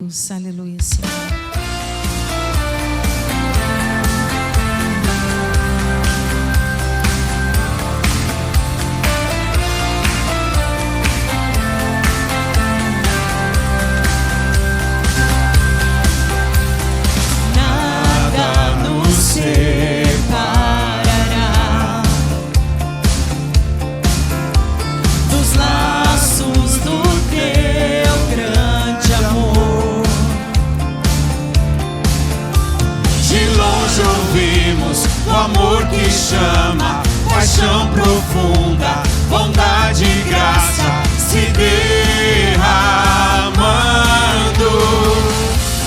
Deus, aleluia, Senhor. Separará dos laços do teu grande amor. De longe ouvimos o amor que chama, paixão profunda, bondade e graça se derramando.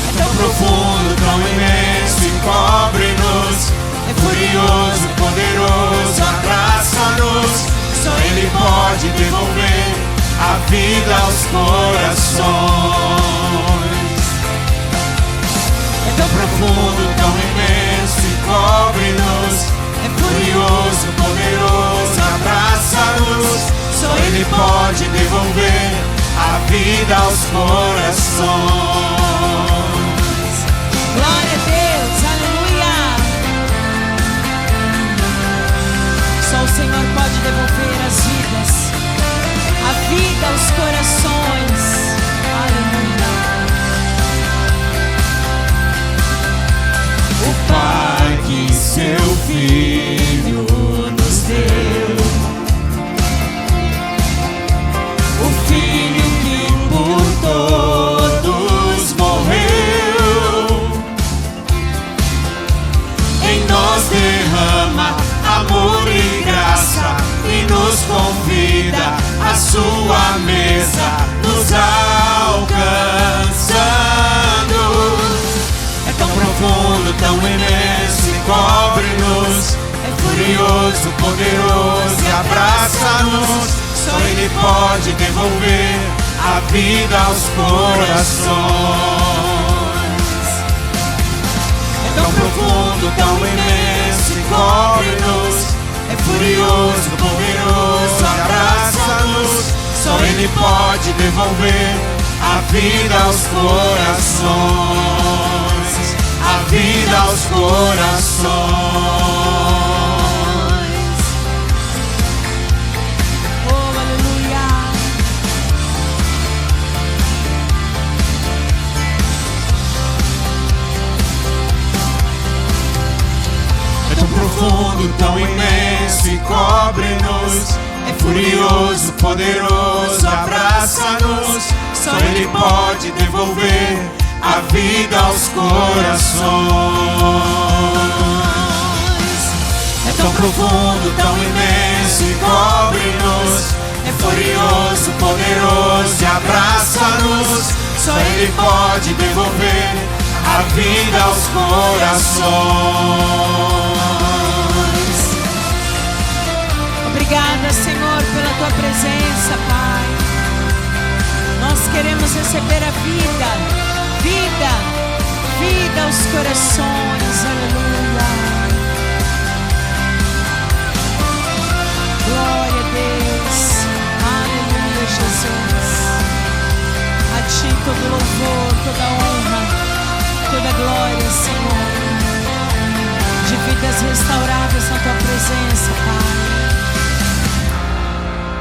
É tão profundo, tão imenso e cobre-nos. É furioso, poderoso, abraça-nos. Só Ele pode devolver a vida aos corações. É tão profundo, tão imenso e cobre-nos. É furioso, poderoso, abraça-nos. Só Ele pode devolver a vida aos corações. Glória a Deus, aleluia. Só o Senhor pode devolver as vidas, a vida aos corações. Aleluia. O Pai que seu Filho nos deu, o Filho que por todos morreu, em nós derrama amor e graça e nos convida à sua mesa, nos alcançando. É tão profundo, tão imenso e cobre-nos. É furioso, poderoso e abraça-nos. Só Ele pode devolver a vida aos corações. É tão profundo, tão imenso e cobre-nos. É furioso, poderoso, abraça-nos. Só Ele pode devolver a vida aos corações. A vida aos corações. Oh, aleluia. É tão profundo, tão imenso e cobre-nos. É furioso, poderoso, abraça-nos. Só Ele pode devolver a vida aos corações. É tão profundo, tão imenso e cobre-nos. É furioso, poderoso e abraça-nos. Só Ele pode devolver a vida aos corações. Obrigada, Senhor, pela tua presença, Pai. Nós queremos receber a vida, vida, vida aos corações, aleluia. Glória a Deus, aleluia, Jesus. A Ti todo louvor, toda honra, toda glória, Senhor. De vidas restauradas na tua presença, Pai.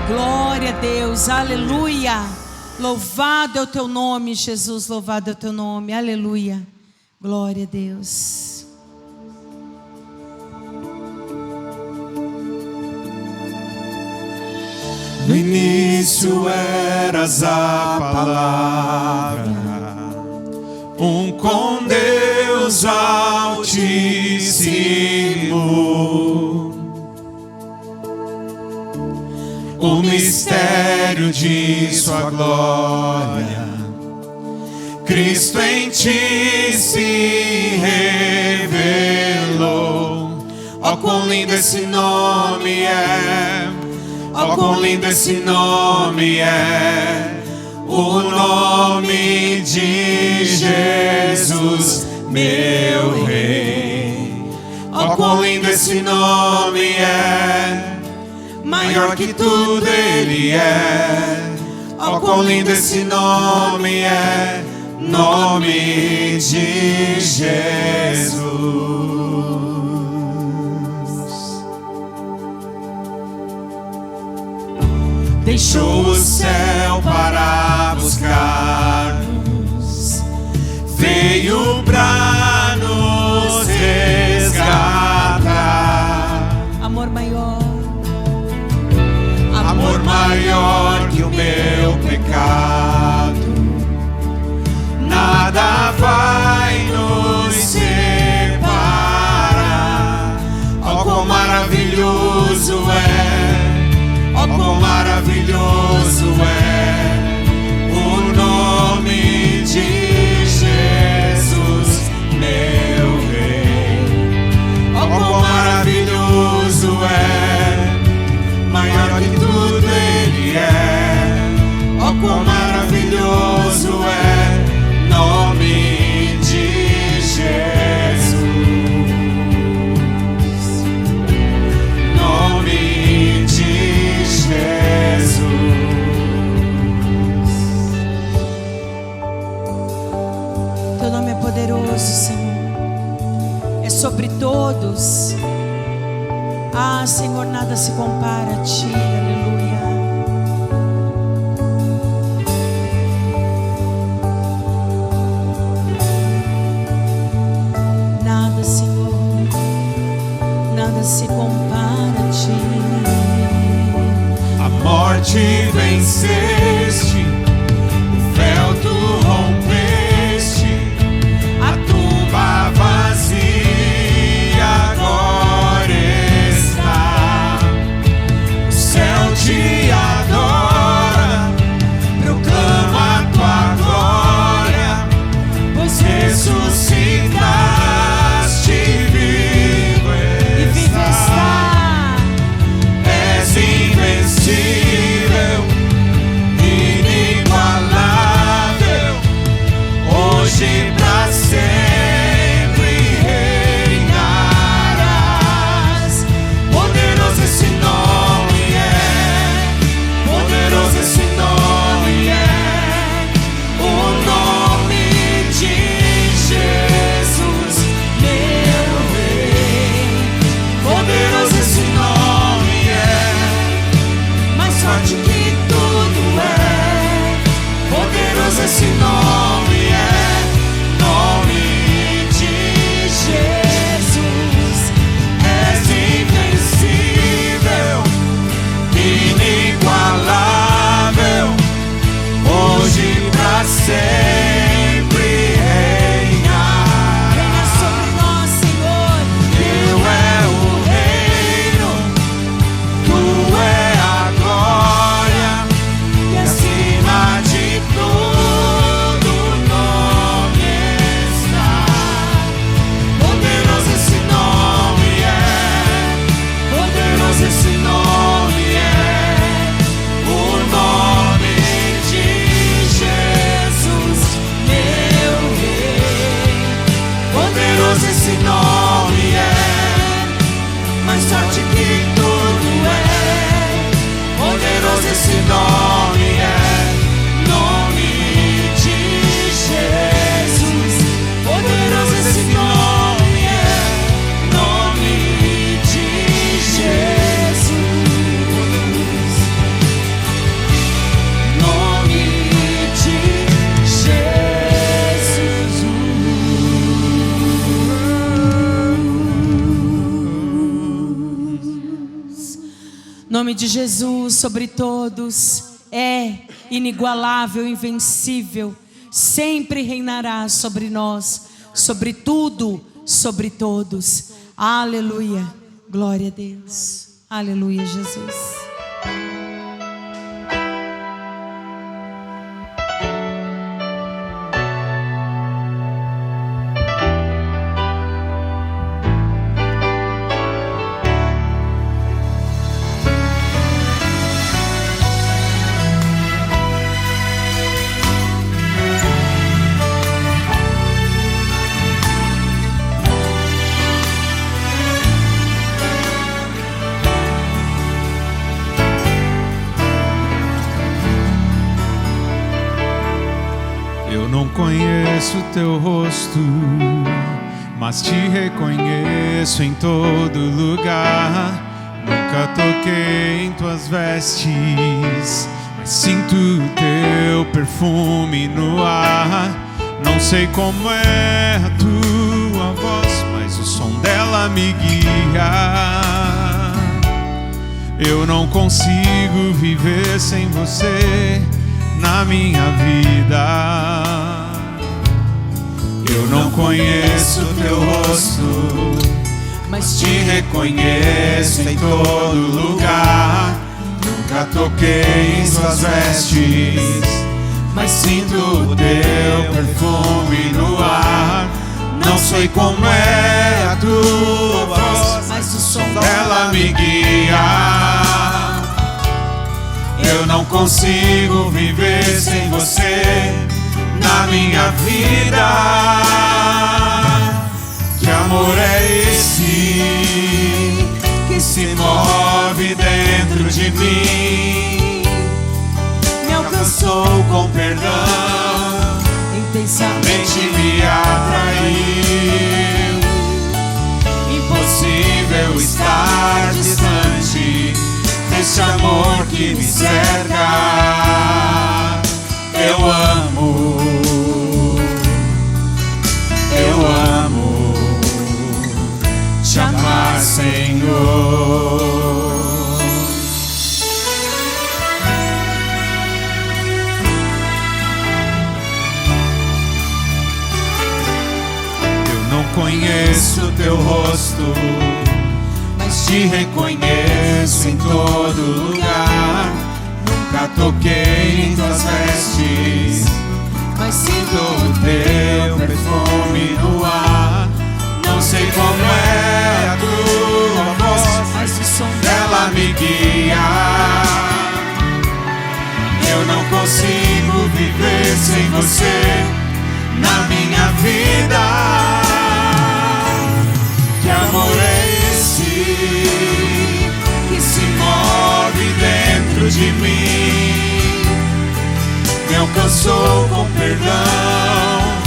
Glória a Deus, aleluia. Louvado é o teu nome, Jesus, louvado é o teu nome, aleluia. Glória a Deus. No início eras a palavra, com Deus Altíssimo. O mistério de sua glória, Cristo em ti se revelou. Ó, quão lindo esse nome é! Ó, quão lindo esse nome é! O nome de Jesus, meu Rei. Ó, quão lindo esse nome é! Maior que tudo Ele é. Ó, quão lindo esse nome é. nome de Jesus. Deixou o céu para buscar-nos, veio pra nos resgatar. Amor maior que o meu pecado, nada vai nos separar. Oh, quão maravilhoso é, oh, quão maravilhoso é o nome de Jesus, meu Rei. Oh, quão maravilhoso é, maior que tudo Ele é. Oh, quão maravilhoso é, nome de Jesus, nome de Jesus. Teu nome é poderoso, Senhor, é sobre todos. Ah, Senhor, nada se compara a Ti, aleluia. Nada, Senhor, nada se compara a Ti. A morte venceste, o véu tu rompeste, a tumba vazia agora está. O céu te adora, proclama a tua glória, pois ressuscitaste, vivo está. És invencível, inigualável, hoje pra sempre reinarás. Poderoso esse nome é, poderoso esse nome é, o nome de Jesus, meu Rei. Poderoso esse nome é, mais forte que tudo é. Poderoso esse nome é, nome de Jesus. És invencível, inigualável, hoje pra sempre reinar. Venha sobre nós, Senhor. Teu é o reino, tu é a glória, e acima de tudo o nome está. Poderoso esse nome é, poderoso esse nome é, o nome de Jesus, meu Rei. Poderoso esse nome é, mais forte que tudo é. Poderoso esse nome é, nome de Jesus. Poderoso esse nome é, nome de Jesus, nome de Jesus. Nome de Jesus sobre todos é inigualável, invencível, sempre reinará sobre nós, sobre tudo, sobre todos. Aleluia, glória a Deus, aleluia, Jesus. conheço teu rosto, mas te reconheço em todo lugar. Nunca toquei em tuas vestes, mas sinto teu perfume no ar. Não sei como é a tua voz, mas o som dela me guia. Eu não consigo viver sem você na minha vida. Eu não conheço teu rosto, mas te reconheço em todo lugar. Nunca toquei em suas vestes, mas sinto o teu perfume no ar. Não sei como é a tua voz, mas o som dela me guia. Eu não consigo viver sem você na minha vida. Que amor é esse que se move dentro de mim? Me alcançou com perdão, intensamente me atraiu. Impossível estar distante desse amor que me cerca. Eu amo te amar, Senhor. Eu não conheço teu rosto, mas te reconheço em todo lugar. Nunca toquei em tuas vestes, mas sinto o teu perfume no ar. Não sei como é a tua voz, mas o som dela me guia. Eu não consigo viver sem você na minha vida. Que amor é esse que se move dentro de mim? Me alcançou com perdão,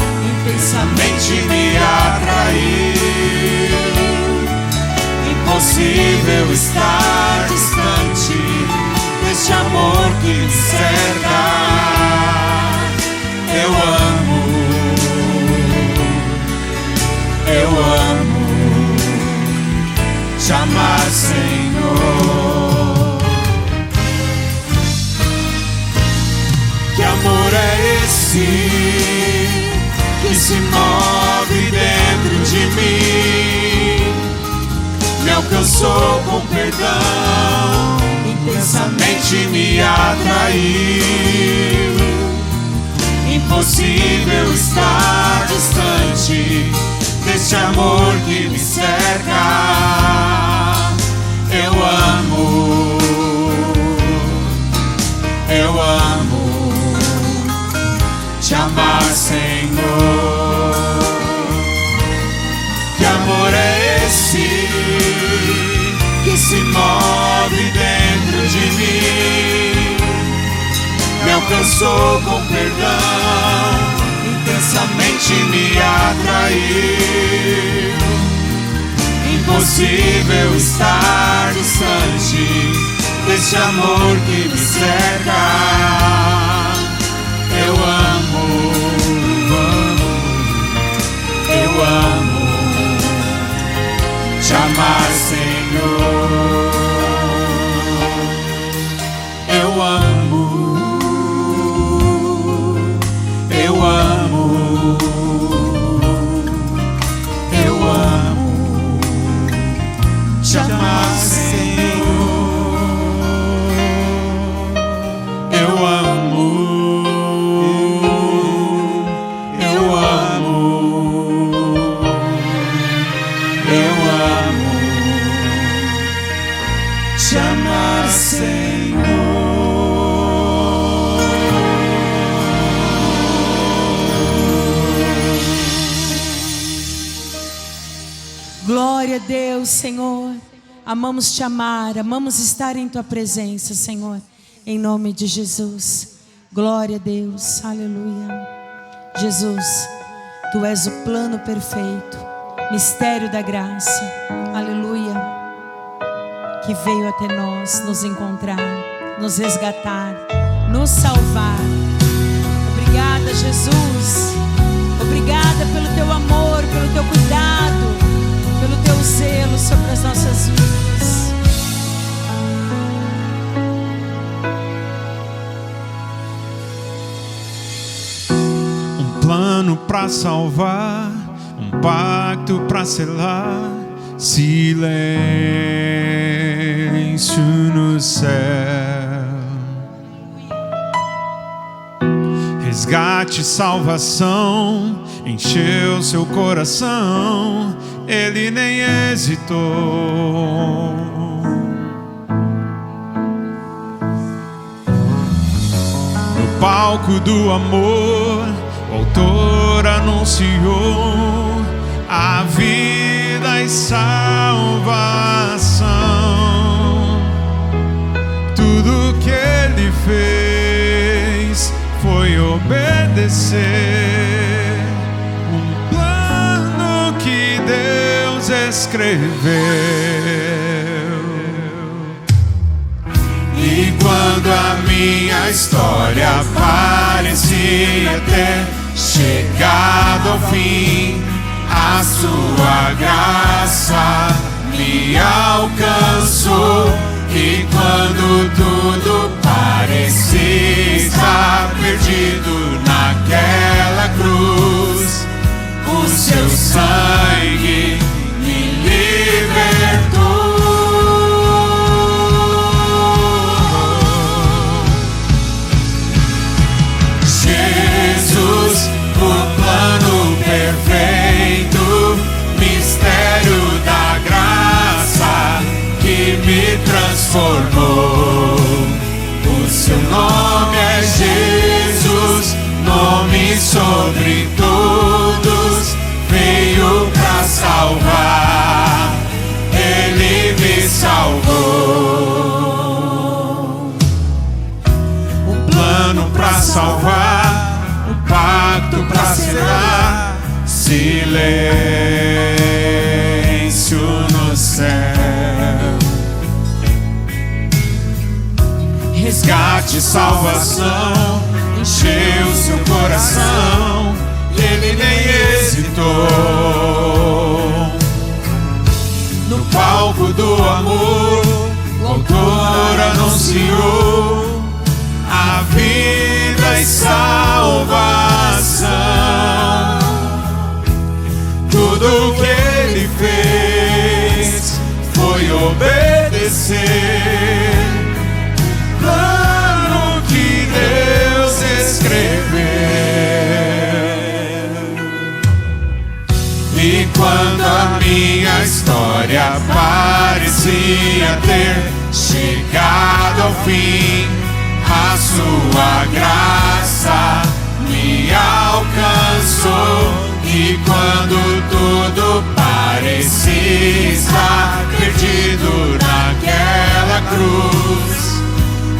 intensamente me atraiu. Impossível estar distante deste amor que me cerca. Eu amo te amar, Senhor. Que amor é esse que se move dentro de mim? Me alcançou com perdão, intensamente me atraiu. Impossível estar distante deste amor que me cerca. Eu amo te amar, Senhor. Que amor é esse que se move dentro de mim? Me alcançou com perdão, intensamente me atraiu. Impossível estar distante deste amor que me cerca. Eu amo te amar, Senhor. Eu amo te amar, Senhor. Eu amo te amar, Senhor. Glória a Deus, Senhor. Amamos te amar, amamos estar em tua presença, Senhor. Em nome de Jesus. Glória a Deus. Aleluia. Jesus. Tu és o plano perfeito, mistério da graça, aleluia, que veio até nós nos encontrar, nos resgatar, nos salvar. Obrigada, Jesus. Obrigada pelo teu amor, pelo teu cuidado, pelo teu zelo sobre as nossas vidas. Um plano para salvar, um pacto para selar, silêncio no céu. Resgate, salvação, encheu seu coração, ele nem hesitou. No palco do amor, o autor anunciou a vida e salvação. Tudo que ele fez foi obedecer um plano que Deus escreveu. E quando a minha história parecia ter chegado ao fim, a sua graça me alcançou. E quando tudo parecia estar perdido naquela cruz, o seu sangue me libertou. Jesus, o plano perfeito, mistério da graça que me transformou. O seu nome é Jesus, nome sobre todos, veio pra salvar, ele me salvou. Um plano pra salvar, um pacto pra selar, silêncio no céu. Resgate, salvação, encheu seu coração, ele nem hesitou. No palco do amor, o autor anunciou a vida e salvação. Tudo que ele fez foi obedecer plano que Deus escreveu. E quando a minha história parecia ter chegado ao fim, a sua graça me alcançou. E quando tudo parecia estar perdido naquela cruz,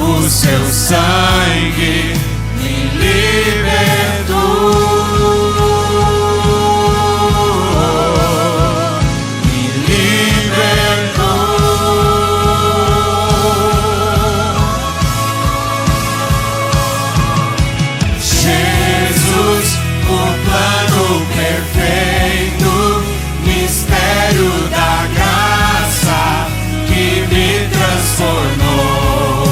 o seu sangue me libertou. Me libertou. Jesus, o plano perfeito, mistério da graça que me transformou.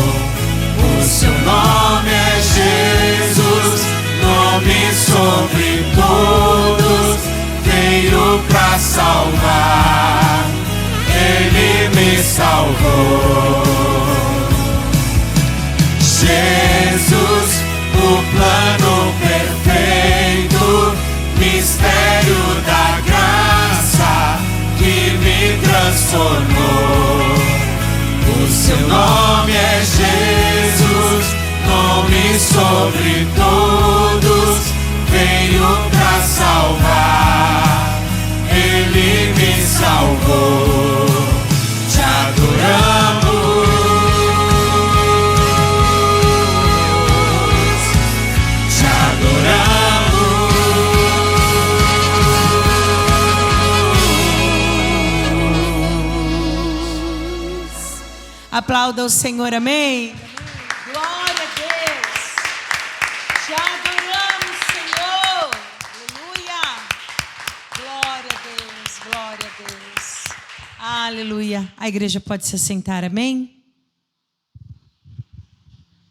O seu nome é Jesus, nome sobre todos, veio pra salvar, ele me salvou. Jesus, o plano perfeito, mistério da graça que me transformou. O seu nome é Jesus, nome sobre todos, veio pra salvar, ele me salvou. Te adoramos, te adoramos. Aplauda o Senhor, amém? Glória a Deus. Te adoramos, Senhor. Aleluia. Glória a Deus, glória a Deus. Aleluia. A igreja pode se assentar, amém?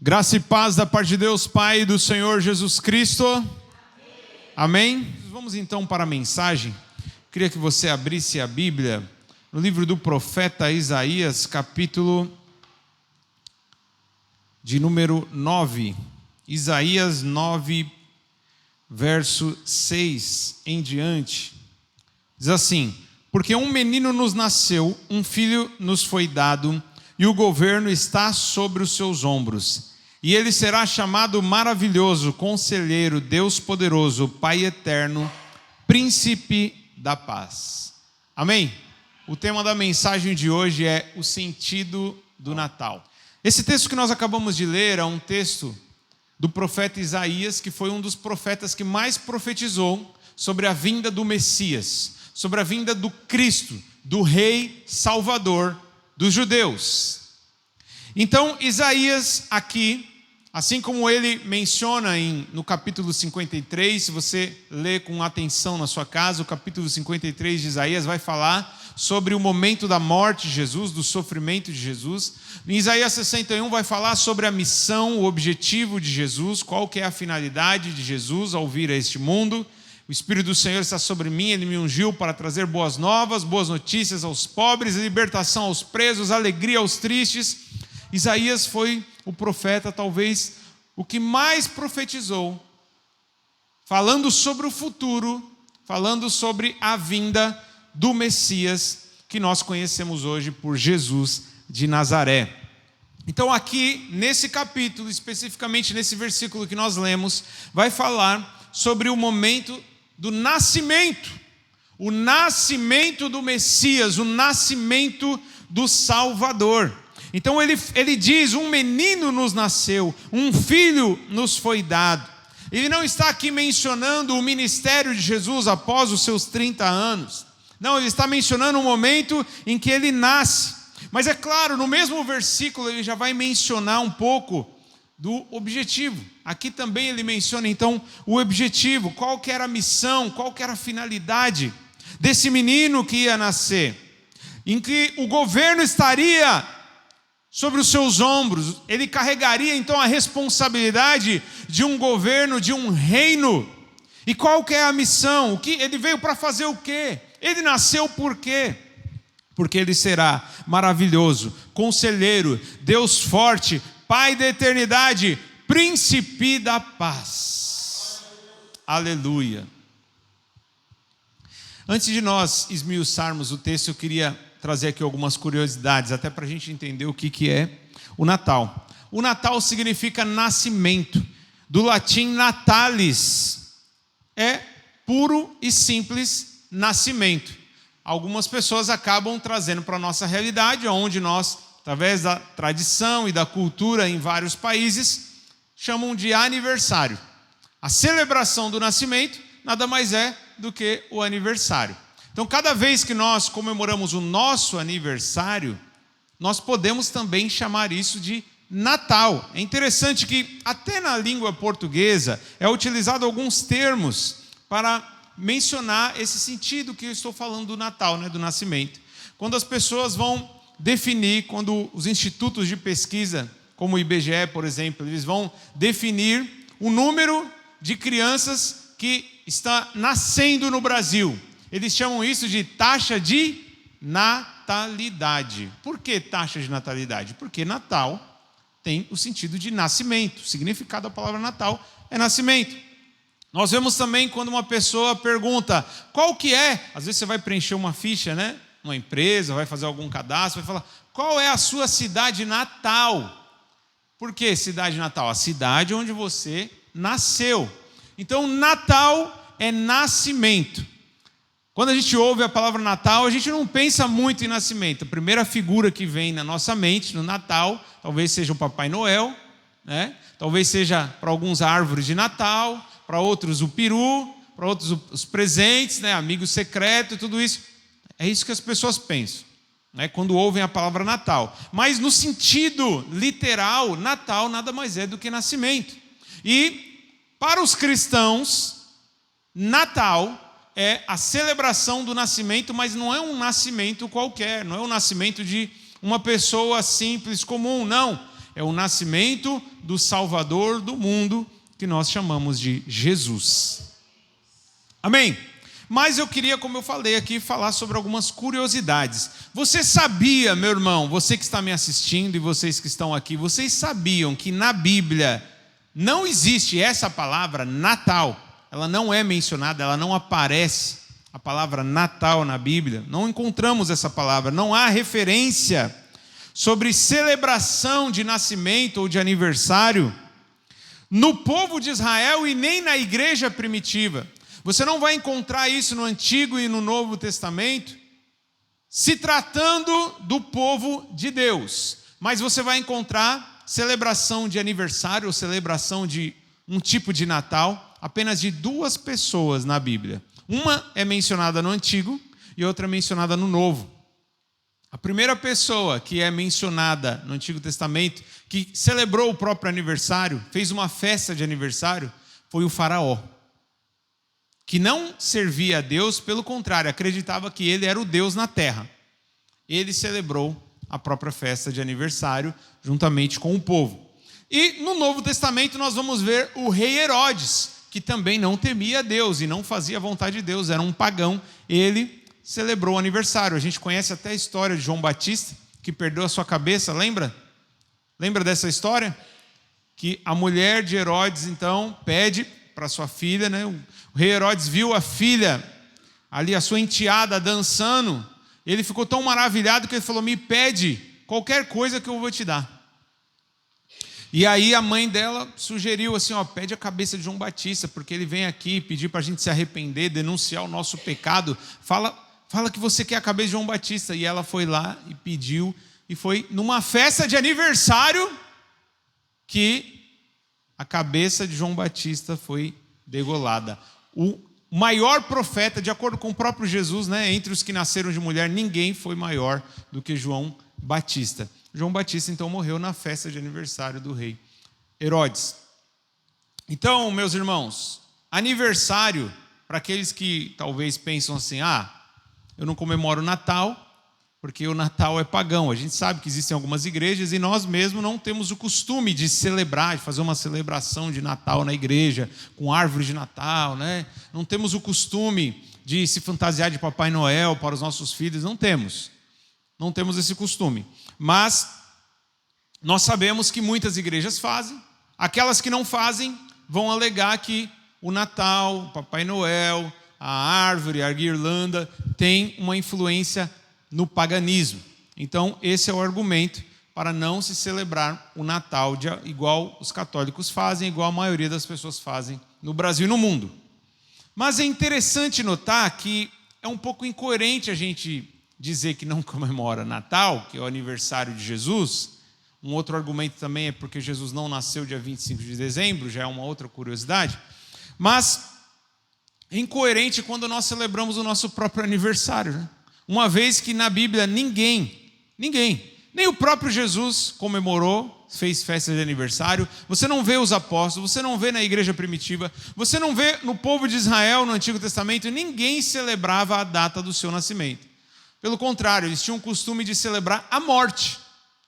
Graça e paz da parte de Deus Pai e do Senhor Jesus Cristo. Amém? Vamos então para a mensagem. Queria que você abrisse a Bíblia no livro do profeta Isaías, capítulo de número 9. Isaías 9, verso 6 em diante. Diz assim: porque um menino nos nasceu, um filho nos foi dado, e o governo está sobre os seus ombros. E ele será chamado Maravilhoso, Conselheiro, Deus Poderoso, Pai Eterno, Príncipe da Paz. Amém? O tema da mensagem de hoje é o sentido do Natal. Esse texto que nós acabamos de ler é um texto do profeta Isaías, que foi um dos profetas que mais profetizou sobre a vinda do Messias, sobre a vinda do Cristo, do Rei Salvador dos judeus. Então, Isaías aqui, assim como ele menciona no capítulo 53, se você ler com atenção na sua casa, o capítulo 53 de Isaías vai falar sobre o momento da morte de Jesus, do sofrimento de Jesus. Em Isaías 61 vai falar sobre a missão, o objetivo de Jesus, qual que é a finalidade de Jesus ao vir a este mundo. O Espírito do Senhor está sobre mim, Ele me ungiu para trazer boas novas, boas notícias aos pobres, libertação aos presos, alegria aos tristes. Isaías foi o profeta, talvez, o que mais profetizou, falando sobre o futuro, falando sobre a vinda do Messias, que nós conhecemos hoje por Jesus de Nazaré. Então aqui, nesse capítulo, especificamente nesse versículo que nós lemos, vai falar sobre o momento do nascimento, o nascimento do Messias, o nascimento do Salvador. Então ele diz, um menino nos nasceu, um filho nos foi dado. Ele não está aqui mencionando o ministério de Jesus após os seus 30 anos. Não, ele está mencionando o momento em que ele nasce. Mas é claro, no mesmo versículo ele já vai mencionar um pouco do objetivo. Aqui também ele menciona então o objetivo, qual que era a missão, qual que era a finalidade desse menino que ia nascer. Em que o governo estaria sobre os seus ombros, ele carregaria então a responsabilidade de um governo, de um reino. E qual que é a missão? Ele veio para fazer o quê? Ele nasceu por quê? Porque ele será maravilhoso, conselheiro, Deus forte, Pai da eternidade, Príncipe da paz. Aleluia. Antes de nós esmiuçarmos o texto, eu queria trazer aqui algumas curiosidades, até para a gente entender o que é o Natal. O Natal significa nascimento, do latim natalis, é puro e simples nascimento. Algumas pessoas acabam trazendo para a nossa realidade, onde nós, através da tradição e da cultura em vários países, chamam de aniversário. A celebração do nascimento nada mais é do que o aniversário. Então, cada vez que nós comemoramos o nosso aniversário, nós podemos também chamar isso de Natal. É interessante que até na língua portuguesa é utilizado alguns termos para mencionar esse sentido que eu estou falando do Natal, do nascimento. Quando as pessoas vão definir, quando os institutos de pesquisa, como o IBGE, por exemplo, eles vão definir o número de crianças que está nascendo no Brasil. Eles chamam isso de taxa de natalidade. Por que taxa de natalidade? Porque Natal tem o sentido de nascimento. O significado da palavra Natal é nascimento. Nós vemos também quando uma pessoa pergunta, qual que é? Às vezes você vai preencher uma ficha, uma empresa, vai fazer algum cadastro, vai falar, qual é a sua cidade natal? Por que cidade natal? A cidade onde você nasceu. Então, Natal é nascimento. Quando a gente ouve a palavra Natal, a gente não pensa muito em nascimento. A primeira figura que vem na nossa mente no Natal, talvez seja o Papai Noel, talvez seja para alguns a árvore de Natal, para outros o peru, para outros os presentes, amigo secreto, tudo isso. É isso que as pessoas pensam. né, quando ouvem a palavra Natal. Mas no sentido literal, Natal nada mais é do que nascimento. E para os cristãos, Natal é a celebração do nascimento, mas não é um nascimento qualquer, não é o nascimento de uma pessoa simples, comum, não. É o nascimento do Salvador do mundo, que nós chamamos de Jesus. Amém? Mas eu queria, como eu falei aqui, falar sobre algumas curiosidades. Você sabia, meu irmão, você que está me assistindo e vocês que estão aqui, vocês sabiam que na Bíblia não existe essa palavra Natal? Ela não é mencionada, ela não aparece, a palavra Natal na Bíblia. Não encontramos essa palavra, não há referência sobre celebração de nascimento ou de aniversário no povo de Israel e nem na igreja primitiva. Você não vai encontrar isso no Antigo e no Novo Testamento, se tratando do povo de Deus. Mas você vai encontrar celebração de aniversário ou celebração de um tipo de Natal apenas de 2 pessoas na Bíblia. Uma é mencionada no Antigo e outra é mencionada no Novo. A primeira pessoa que é mencionada no Antigo Testamento, que celebrou o próprio aniversário, fez uma festa de aniversário, foi o Faraó, que não servia a Deus, pelo contrário, acreditava que ele era o Deus na terra. Ele celebrou a própria festa de aniversário juntamente com o povo. E no Novo Testamento nós vamos ver o rei Herodes, que também não temia a Deus e não fazia a vontade de Deus, era um pagão. Ele celebrou o aniversário. A gente conhece até a história de João Batista, que perdeu a sua cabeça, lembra? Lembra dessa história? Que a mulher de Herodes, então, pede para sua filha, né? O rei Herodes viu a filha, ali a sua enteada dançando, ele ficou tão maravilhado que ele falou: me pede qualquer coisa que eu vou te dar. E aí a mãe dela sugeriu assim, pede a cabeça de João Batista, porque ele vem aqui pedir para a gente se arrepender, denunciar o nosso pecado, fala que você quer a cabeça de João Batista. E ela foi lá e pediu, e foi numa festa de aniversário que a cabeça de João Batista foi degolada. O maior profeta, de acordo com o próprio Jesus, né, entre os que nasceram de mulher, ninguém foi maior do que João Batista. João Batista, então, morreu na festa de aniversário do rei Herodes. Então, meus irmãos, aniversário, para aqueles que talvez pensam assim, eu não comemoro Natal, porque o Natal é pagão. A gente sabe que existem algumas igrejas e nós mesmos não temos o costume de celebrar, de fazer uma celebração de Natal na igreja, com árvore de Natal, né? Não temos o costume de se fantasiar de Papai Noel para os nossos filhos, não temos esse costume. Mas nós sabemos que muitas igrejas fazem. Aquelas que não fazem vão alegar que o Natal, o Papai Noel, a árvore, a guirlanda tem uma influência no paganismo. Então esse é o argumento para não se celebrar o Natal igual os católicos fazem, igual a maioria das pessoas fazem no Brasil e no mundo. Mas é interessante notar que é um pouco incoerente a gente dizer que não comemora Natal, que é o aniversário de Jesus. Um outro argumento também é porque Jesus não nasceu dia 25 de dezembro, já é uma outra curiosidade. Mas é incoerente quando nós celebramos o nosso próprio aniversário, né? Uma vez que na Bíblia ninguém, nem o próprio Jesus comemorou, fez festa de aniversário. Você não vê os apóstolos, você não vê na igreja primitiva, você não vê no povo de Israel no Antigo Testamento, ninguém celebrava a data do seu nascimento. Pelo contrário, eles tinham o costume de celebrar a morte.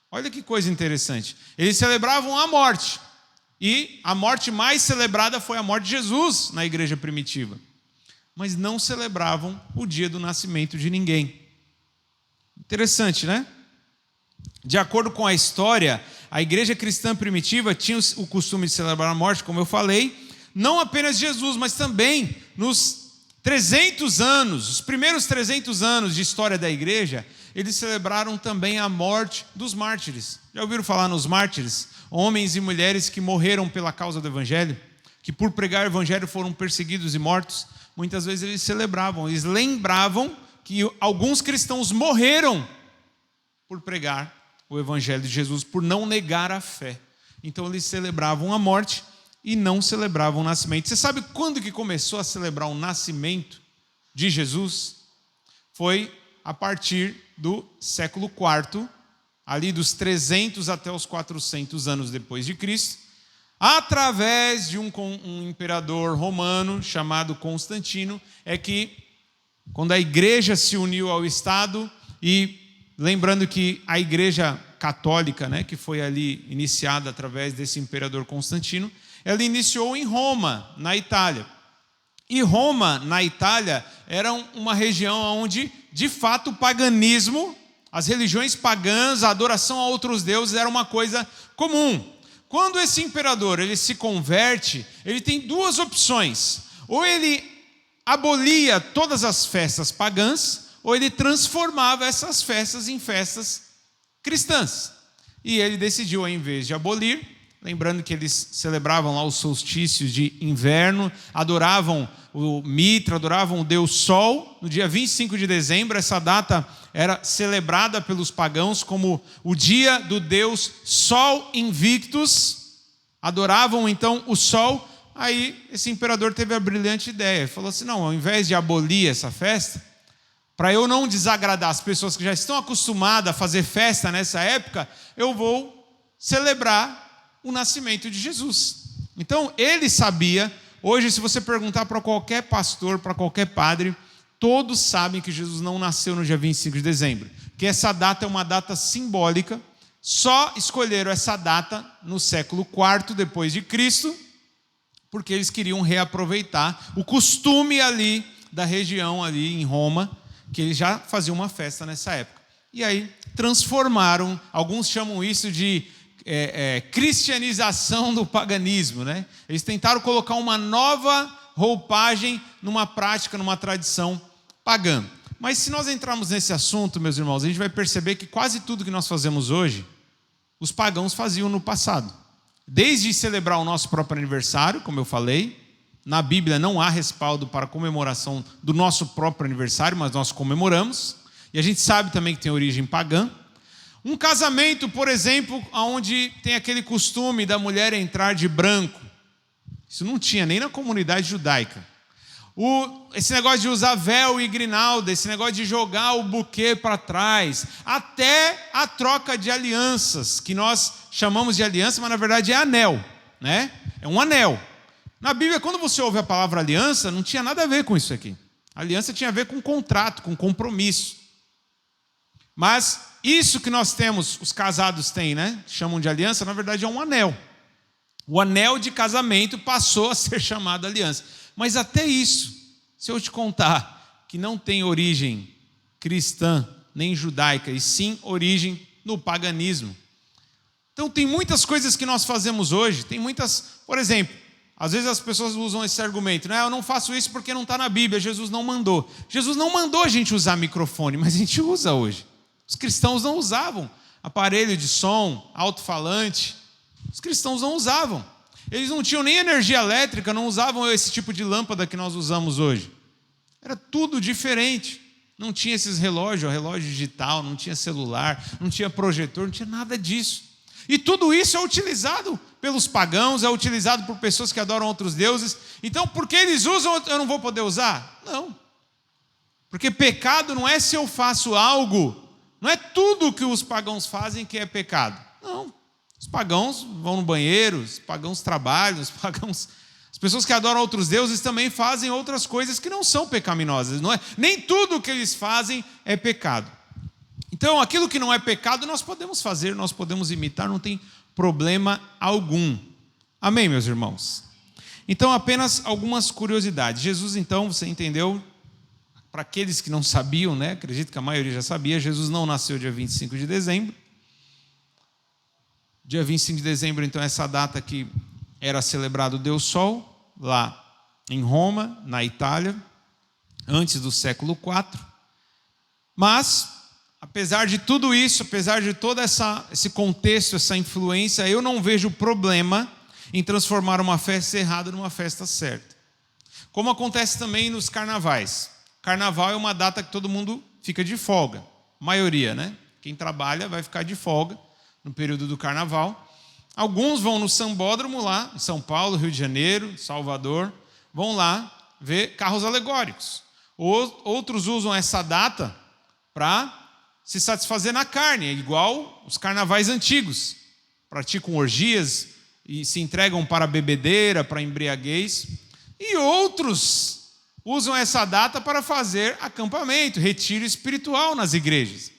Olha que coisa interessante. Eles celebravam a morte. E a morte mais celebrada foi a morte de Jesus na igreja primitiva. Mas não celebravam o dia do nascimento de ninguém. Interessante, né? De acordo com a história, a igreja cristã primitiva tinha o costume de celebrar a morte, como eu falei, não apenas Jesus, mas também nos 300 anos, os primeiros 300 anos de história da igreja, eles celebraram também a morte dos mártires. Já ouviram falar nos mártires? Homens e mulheres que morreram pela causa do evangelho, que por pregar o evangelho foram perseguidos e mortos. Muitas vezes eles celebravam, eles lembravam que alguns cristãos morreram por pregar o evangelho de Jesus, por não negar a fé. Então eles celebravam a morte e não celebravam o nascimento. Você sabe quando que começou a celebrar o nascimento de Jesus? Foi a partir do século IV, ali dos 300 até os 400 anos depois de Cristo, através de um imperador romano chamado Constantino, é que, quando a igreja se uniu ao Estado, e lembrando que a igreja católica, né, que foi ali iniciada através desse imperador Constantino, ela iniciou em Roma, na Itália. E Roma, na Itália, era uma região onde, de fato, o paganismo, as religiões pagãs, a adoração a outros deuses era uma coisa comum. Quando esse imperador ele se converte, ele tem duas opções. Ou ele abolia todas as festas pagãs, ou ele transformava essas festas em festas cristãs. E ele decidiu, ao invés de abolir, lembrando que eles celebravam lá os solstícios de inverno, adoravam o Mitra, adoravam o Deus Sol. No dia 25 de dezembro, essa data era celebrada pelos pagãos como o dia do Deus Sol Invictus. Adoravam então o Sol. Aí esse imperador teve a brilhante ideia, falou assim: não, ao invés de abolir essa festa, para eu não desagradar as pessoas que já estão acostumadas a fazer festa nessa época, eu vou celebrar o nascimento de Jesus. Então ele sabia. Hoje, se você perguntar para qualquer pastor, para qualquer padre, todos sabem que Jesus não nasceu no dia 25 de dezembro, que essa data é uma data simbólica. Só escolheram essa data no século IV depois de Cristo, porque eles queriam reaproveitar o costume ali da região ali em Roma, que eles já faziam uma festa nessa época. E aí transformaram, alguns chamam isso de cristianização do paganismo, né? Eles tentaram colocar uma nova roupagem numa prática, numa tradição pagã. Mas se nós entrarmos nesse assunto, meus irmãos, a gente vai perceber que quase tudo que nós fazemos hoje, os pagãos faziam no passado. Desde celebrar o nosso próprio aniversário, como eu falei, na Bíblia não há respaldo para a comemoração do nosso próprio aniversário, mas nós comemoramos. E a gente sabe também que tem origem pagã. Um casamento, por exemplo, onde tem aquele costume da mulher entrar de branco. Isso não tinha nem na comunidade judaica. Esse negócio de usar véu e grinalda, esse negócio de jogar o buquê para trás, até a troca de alianças, que nós chamamos de aliança, mas na verdade é anel, né? É um anel. Na Bíblia, quando você ouve a palavra aliança, não tinha nada a ver com isso aqui. A aliança tinha a ver com contrato, com compromisso. Mas isso que nós temos, os casados têm, né? Chamam de aliança, na verdade é um anel. O anel de casamento passou a ser chamado aliança. Mas até isso, se eu te contar que não tem origem cristã nem judaica, e sim origem no paganismo. Então tem muitas coisas que nós fazemos hoje, tem muitas, por exemplo, às vezes as pessoas usam esse argumento, né? Eu não faço isso porque não está na Bíblia, Jesus não mandou. Jesus não mandou a gente usar microfone, mas a gente usa hoje. Os cristãos não usavam aparelho de som, alto-falante. Os cristãos não usavam. Eles não tinham nem energia elétrica, não usavam esse tipo de lâmpada que nós usamos hoje. Era tudo diferente. Não tinha esses relógios, relógio digital, não tinha celular, não tinha projetor, não tinha nada disso. E tudo isso é utilizado pelos pagãos, é utilizado por pessoas que adoram outros deuses. Então, porque eles usam, eu não vou poder usar? Não. Porque pecado não é se eu faço algo, não é tudo que os pagãos fazem que é pecado. Não. Os pagãos vão no banheiro, os pagãos trabalham, as pessoas que adoram outros deuses também fazem outras coisas que não são pecaminosas. Não é? Nem tudo que eles fazem é pecado. Então, aquilo que não é pecado, nós podemos fazer, nós podemos imitar, não tem problema algum. Amém, meus irmãos? Então, apenas algumas curiosidades. Jesus, então, você entendeu? Para aqueles que não sabiam, né? Acredito que a maioria já sabia, Jesus não nasceu dia 25 de dezembro. Dia 25 de dezembro, então, essa data que era celebrado o Deus Sol, lá em Roma, na Itália, antes do século IV. Mas, apesar de tudo isso, apesar de todo esse contexto, essa influência, eu não vejo problema em transformar uma festa errada numa festa certa. Como acontece também nos carnavais. Carnaval é uma data que todo mundo fica de folga. A maioria, né? Quem trabalha vai ficar de folga no período do carnaval. Alguns vão no sambódromo lá, em São Paulo, Rio de Janeiro, Salvador, vão lá ver carros alegóricos. Outros usam essa data para se satisfazer na carne, igual os carnavais antigos. Praticam orgias e se entregam para a bebedeira, para a embriaguez. E outros usam essa data para fazer acampamento, retiro espiritual nas igrejas.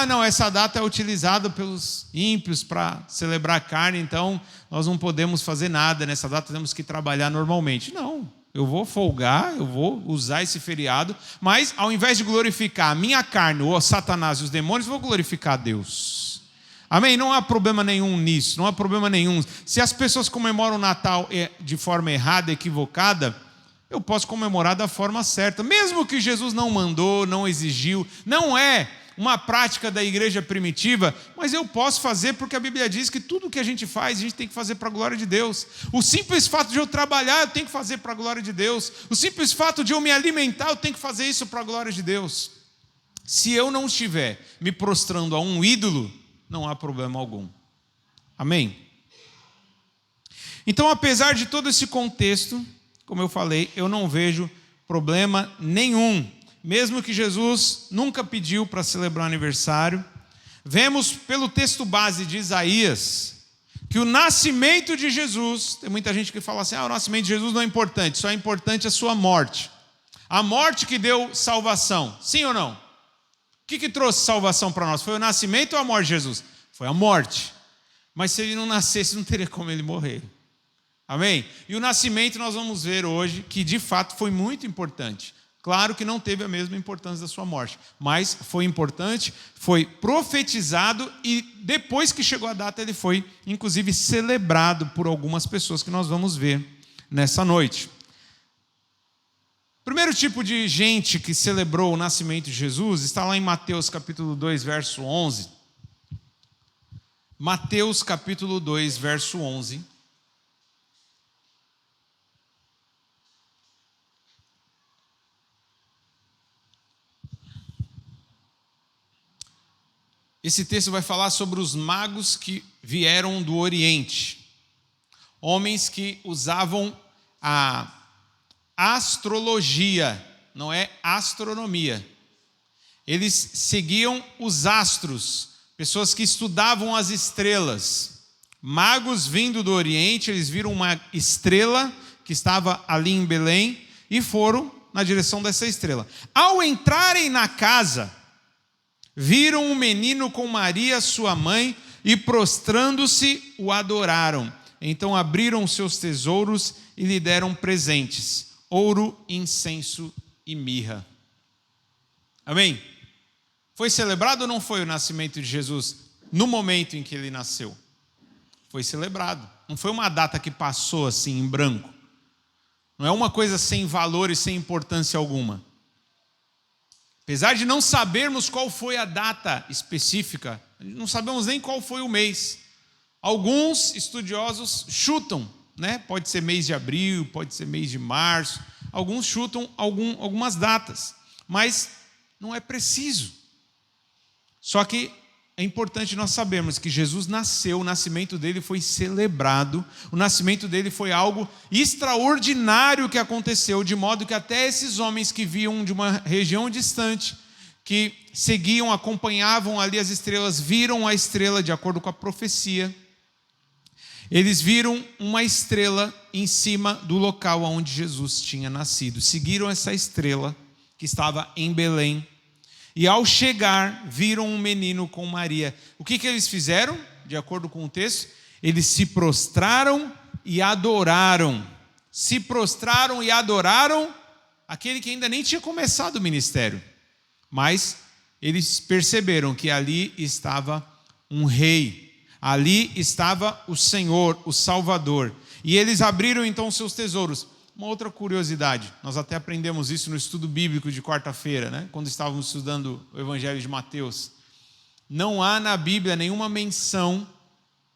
Não, essa data é utilizada pelos ímpios para celebrar a carne, então nós não podemos fazer nada nessa data, temos que trabalhar normalmente. Não, eu vou folgar, eu vou usar esse feriado, mas ao invés de glorificar a minha carne, ou Satanás e os demônios, eu vou glorificar a Deus. Amém? Não há problema nenhum nisso, não há problema nenhum. Se as pessoas comemoram o Natal de forma errada, equivocada, eu posso comemorar da forma certa, mesmo que Jesus não mandou, não exigiu, não é uma prática da igreja primitiva, mas eu posso fazer porque a Bíblia diz que tudo que a gente faz, a gente tem que fazer para a glória de Deus. O simples fato de eu trabalhar, eu tenho que fazer para a glória de Deus. O simples fato de eu me alimentar, eu tenho que fazer isso para a glória de Deus. Se eu não estiver me prostrando a um ídolo, não há problema algum. Amém? Então, apesar de todo esse contexto, como eu falei, eu não vejo problema nenhum. Mesmo que Jesus nunca pediu para celebrar o aniversário, vemos pelo texto base de Isaías que o nascimento de Jesus, tem muita gente que fala assim, o nascimento de Jesus não é importante, só é importante a sua morte. A morte que deu salvação, sim ou não? O que trouxe salvação para nós? Foi o nascimento ou a morte de Jesus? Foi a morte. Mas se ele não nascesse, não teria como ele morrer. Amém? E o nascimento nós vamos ver hoje que de fato foi muito importante. Claro que não teve a mesma importância da sua morte, mas foi importante, foi profetizado e depois que chegou a data ele foi inclusive celebrado por algumas pessoas que nós vamos ver nessa noite. O primeiro tipo de gente que celebrou o nascimento de Jesus está lá em Mateus capítulo 2, verso 11. Mateus capítulo 2, verso 11. Esse texto vai falar sobre os magos que vieram do Oriente. Homens que usavam a astrologia, não é astronomia. Eles seguiam os astros, pessoas que estudavam as estrelas. Magos vindo do Oriente, eles viram uma estrela que estava ali em Belém e foram na direção dessa estrela. Ao entrarem na casa, viram um menino com Maria, sua mãe, e prostrando-se, o adoraram. Então abriram seus tesouros e lhe deram presentes: ouro, incenso e mirra. Amém? Foi celebrado ou não foi o nascimento de Jesus no momento em que ele nasceu? Foi celebrado. Não foi uma data que passou assim em branco. Não é uma coisa sem valor e sem importância alguma. Apesar de não sabermos qual foi a data específica, não sabemos nem qual foi o mês. Alguns estudiosos chutam, né? Pode ser mês de abril, pode ser mês de março. Alguns chutam algumas datas, mas não é preciso. Só que é importante nós sabermos que Jesus nasceu, o nascimento dele foi celebrado, o nascimento dele foi algo extraordinário que aconteceu, de modo que até esses homens que vinham de uma região distante, que seguiam, acompanhavam ali as estrelas, viram a estrela de acordo com a profecia. Eles viram uma estrela em cima do local onde Jesus tinha nascido. Seguiram essa estrela que estava em Belém. E ao chegar, viram um menino com Maria. O que eles fizeram? De acordo com o texto, eles se prostraram e adoraram. Se prostraram e adoraram aquele que ainda nem tinha começado o ministério. Mas eles perceberam que ali estava um rei. Ali estava o Senhor, o Salvador. E eles abriram então seus tesouros. Uma outra curiosidade, nós até aprendemos isso no estudo bíblico de quarta-feira, né? Quando estávamos estudando o Evangelho de Mateus. Não há na Bíblia nenhuma menção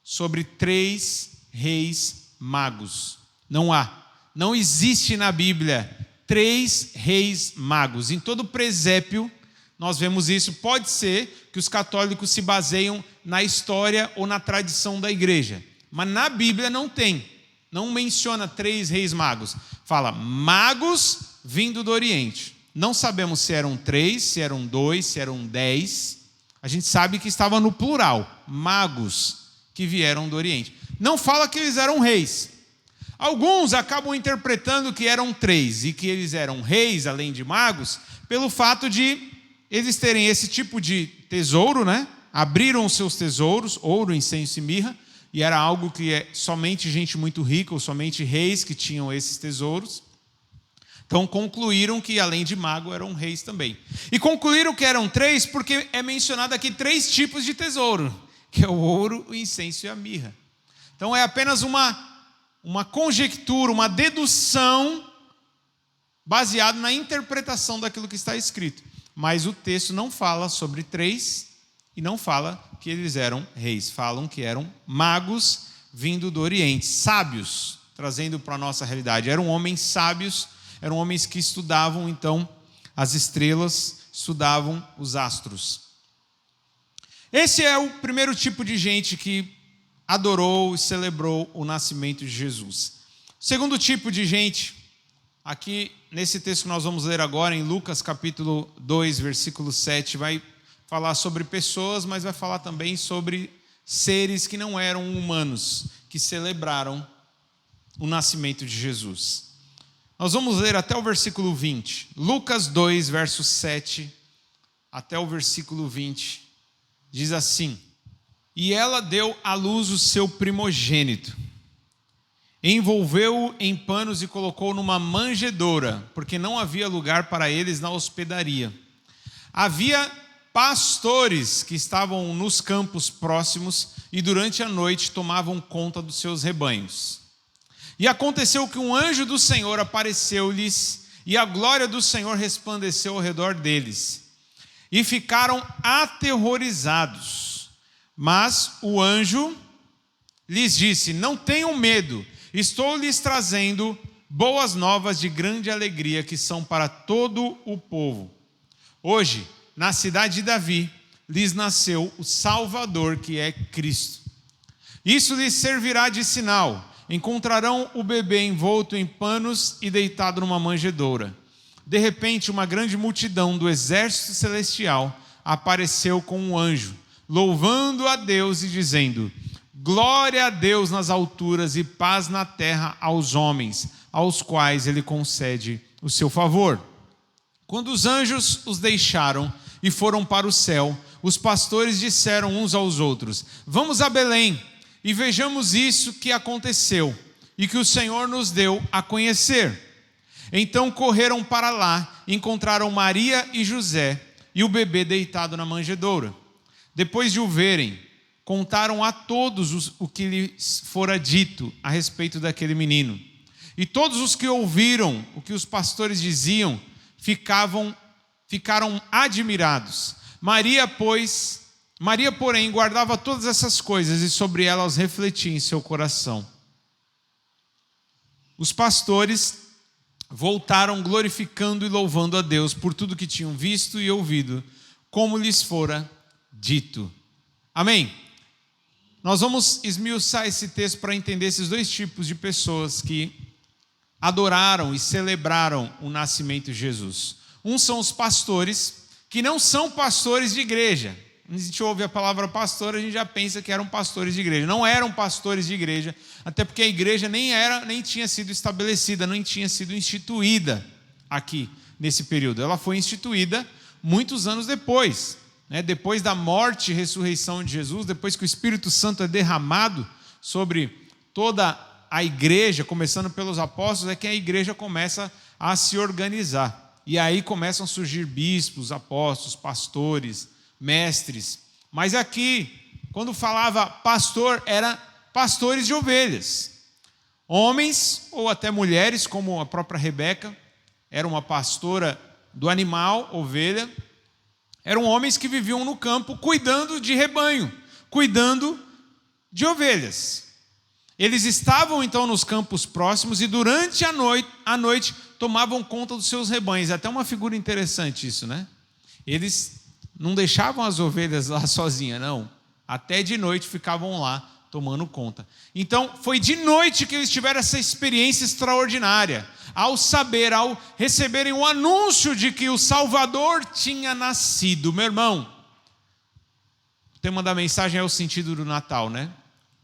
sobre 3 reis magos. Não há. Não existe na Bíblia 3 reis magos. Em todo presépio nós vemos isso. Pode ser que os católicos se baseiam na história ou na tradição da igreja. Mas na Bíblia não tem. Não menciona 3 reis magos. Fala magos vindo do Oriente. não sabemos se eram 3, se eram 2, se eram 10. A gente sabe que estava no plural, magos que vieram do Oriente. Não fala que eles eram reis. Alguns acabam interpretando que eram 3 e que eles eram reis, além de magos, pelo fato de eles terem esse tipo de tesouro, né? Abriram os seus tesouros, ouro, incenso e mirra, e era algo que somente gente muito rica, ou somente reis que tinham esses tesouros. Então concluíram que além de mago eram reis também. E concluíram que eram 3 porque é mencionado aqui 3 tipos de tesouro, que é o ouro, o incenso e a mirra. Então é apenas uma conjectura, uma dedução baseada na interpretação daquilo que está escrito. Mas o texto não fala sobre 3 e não fala que eles eram reis. Falam que eram magos vindo do Oriente, sábios, trazendo para a nossa realidade. Eram homens sábios, eram homens que estudavam então as estrelas, estudavam os astros. Esse é o primeiro tipo de gente que adorou e celebrou o nascimento de Jesus. O segundo tipo de gente, aqui nesse texto que nós vamos ler agora, em Lucas capítulo 2, versículo 7, vai falar sobre pessoas, mas vai falar também sobre seres que não eram humanos, que celebraram o nascimento de Jesus. Nós vamos ler até o versículo 20. Lucas 2, verso 7, até o versículo 20, diz assim: E ela deu à luz o seu primogênito, envolveu-o em panos e colocou numa manjedoura, porque não havia lugar para eles na hospedaria. Havia pastores que estavam nos campos próximos e durante a noite tomavam conta dos seus rebanhos. E aconteceu que um anjo do Senhor apareceu-lhes, e a glória do Senhor resplandeceu ao redor deles, e ficaram aterrorizados. Mas o anjo lhes disse: Não tenham medo, estou lhes trazendo boas novas de grande alegria, que são para todo o povo. Hoje, na cidade de Davi, lhes nasceu o Salvador, que é Cristo. Isso lhes servirá de sinal: encontrarão o bebê envolto em panos e deitado numa manjedoura. De repente, uma grande multidão do exército celestial apareceu com um anjo, louvando a Deus e dizendo: Glória a Deus nas alturas e paz na terra aos homens, aos quais ele concede o seu favor. Quando os anjos os deixaram e foram para o céu, os pastores disseram uns aos outros: Vamos a Belém e vejamos isso que aconteceu e que o Senhor nos deu a conhecer. Então correram para lá, encontraram Maria e José e o bebê deitado na manjedoura. Depois de o verem, contaram a todos o que lhes fora dito a respeito daquele menino. E todos os que ouviram o que os pastores diziam ficaram admirados. Maria, porém, guardava todas essas coisas e sobre elas refletia em seu coração. Os pastores voltaram glorificando e louvando a Deus por tudo que tinham visto e ouvido, como lhes fora dito. Amém? Nós vamos esmiuçar esse texto para entender esses 2 tipos de pessoas que adoraram e celebraram o nascimento de Jesus. Uns são os pastores, que não são pastores de igreja. Quando a gente ouve a palavra pastor, a gente já pensa que eram pastores de igreja. Não eram pastores de igreja, até porque a igreja nem tinha sido estabelecida, nem tinha sido instituída aqui nesse período. Ela foi instituída muitos anos depois, né? Depois da morte e ressurreição de Jesus, depois que o Espírito Santo é derramado sobre toda a igreja, começando pelos apóstolos, é que a igreja começa a se organizar. E aí começam a surgir bispos, apóstolos, pastores, mestres. Mas aqui, quando falava pastor, era pastores de ovelhas. Homens ou até mulheres, como a própria Rebeca, era uma pastora do animal, ovelha. Eram homens que viviam no campo cuidando de rebanho, cuidando de ovelhas. Eles estavam então nos campos próximos e durante a noite tomavam conta dos seus rebanhos. Até uma figura interessante isso, né? Eles não deixavam as ovelhas lá sozinhas, não. Até de noite ficavam lá tomando conta. Então foi de noite que eles tiveram essa experiência extraordinária. ao receberem o anúncio de que o Salvador tinha nascido. Meu irmão, o tema da mensagem é o sentido do Natal, né?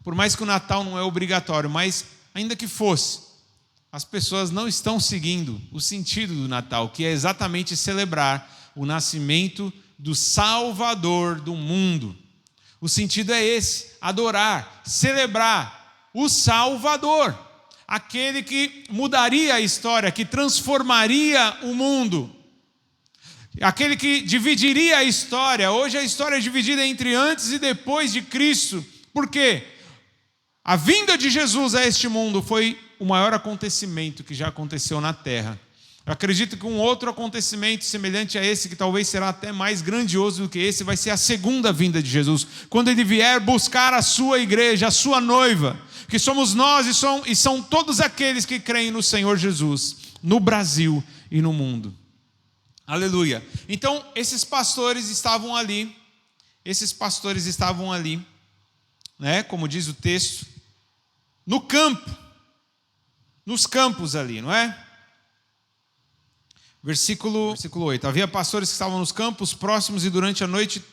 Por mais que o Natal não é obrigatório, mas ainda que fosse, as pessoas não estão seguindo o sentido do Natal, que é exatamente celebrar o nascimento do Salvador do mundo. O sentido é esse: adorar, celebrar o Salvador, aquele que mudaria a história, que transformaria o mundo, aquele que dividiria a história. Hoje a história é dividida entre antes e depois de Cristo. Por quê? A vinda de Jesus a este mundo foi o maior acontecimento que já aconteceu na Terra. Eu acredito que um outro acontecimento semelhante a esse, que talvez será até mais grandioso do que esse, vai ser a segunda vinda de Jesus, quando Ele vier buscar a sua igreja, a sua noiva, que somos nós e são todos aqueles que creem no Senhor Jesus, no Brasil e no mundo. Aleluia. Então, esses pastores estavam ali, né, como diz o texto, no campo, nos campos ali, não é? Versículo 8. Havia pastores que estavam nos campos próximos e durante a noite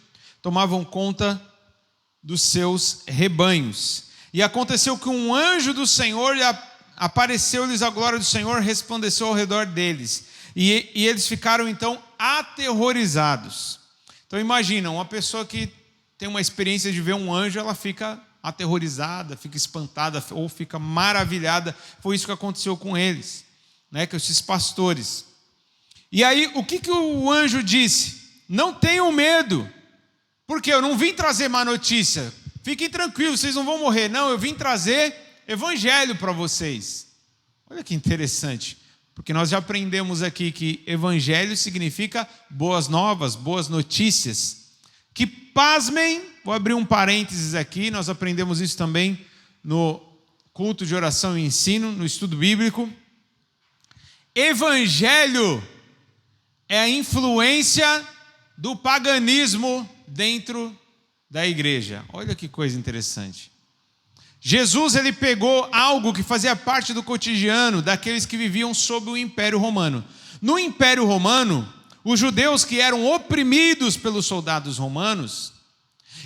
tomavam conta dos seus rebanhos. E aconteceu que um anjo do Senhor apareceu-lhes, a glória do Senhor resplandeceu ao redor deles. E eles ficaram então aterrorizados. Então imagina, uma pessoa que tem uma experiência de ver um anjo, ela fica aterrorizada, fica espantada ou fica maravilhada. Foi isso que aconteceu com eles, né? Com esses pastores. E aí, o que o anjo disse? Não tenham medo, porque eu não vim trazer má notícia. Fiquem tranquilos, vocês não vão morrer. Não, eu vim trazer evangelho para vocês. Olha que interessante, porque nós já aprendemos aqui que evangelho significa boas novas, boas notícias. Que pasmem, vou abrir um parênteses aqui, nós aprendemos isso também no culto de oração e ensino, no estudo bíblico. Evangelho é a influência do paganismo dentro da igreja. Olha que coisa interessante. Jesus, ele pegou algo que fazia parte do cotidiano daqueles que viviam sob o Império Romano. No Império Romano, os judeus que eram oprimidos pelos soldados romanos,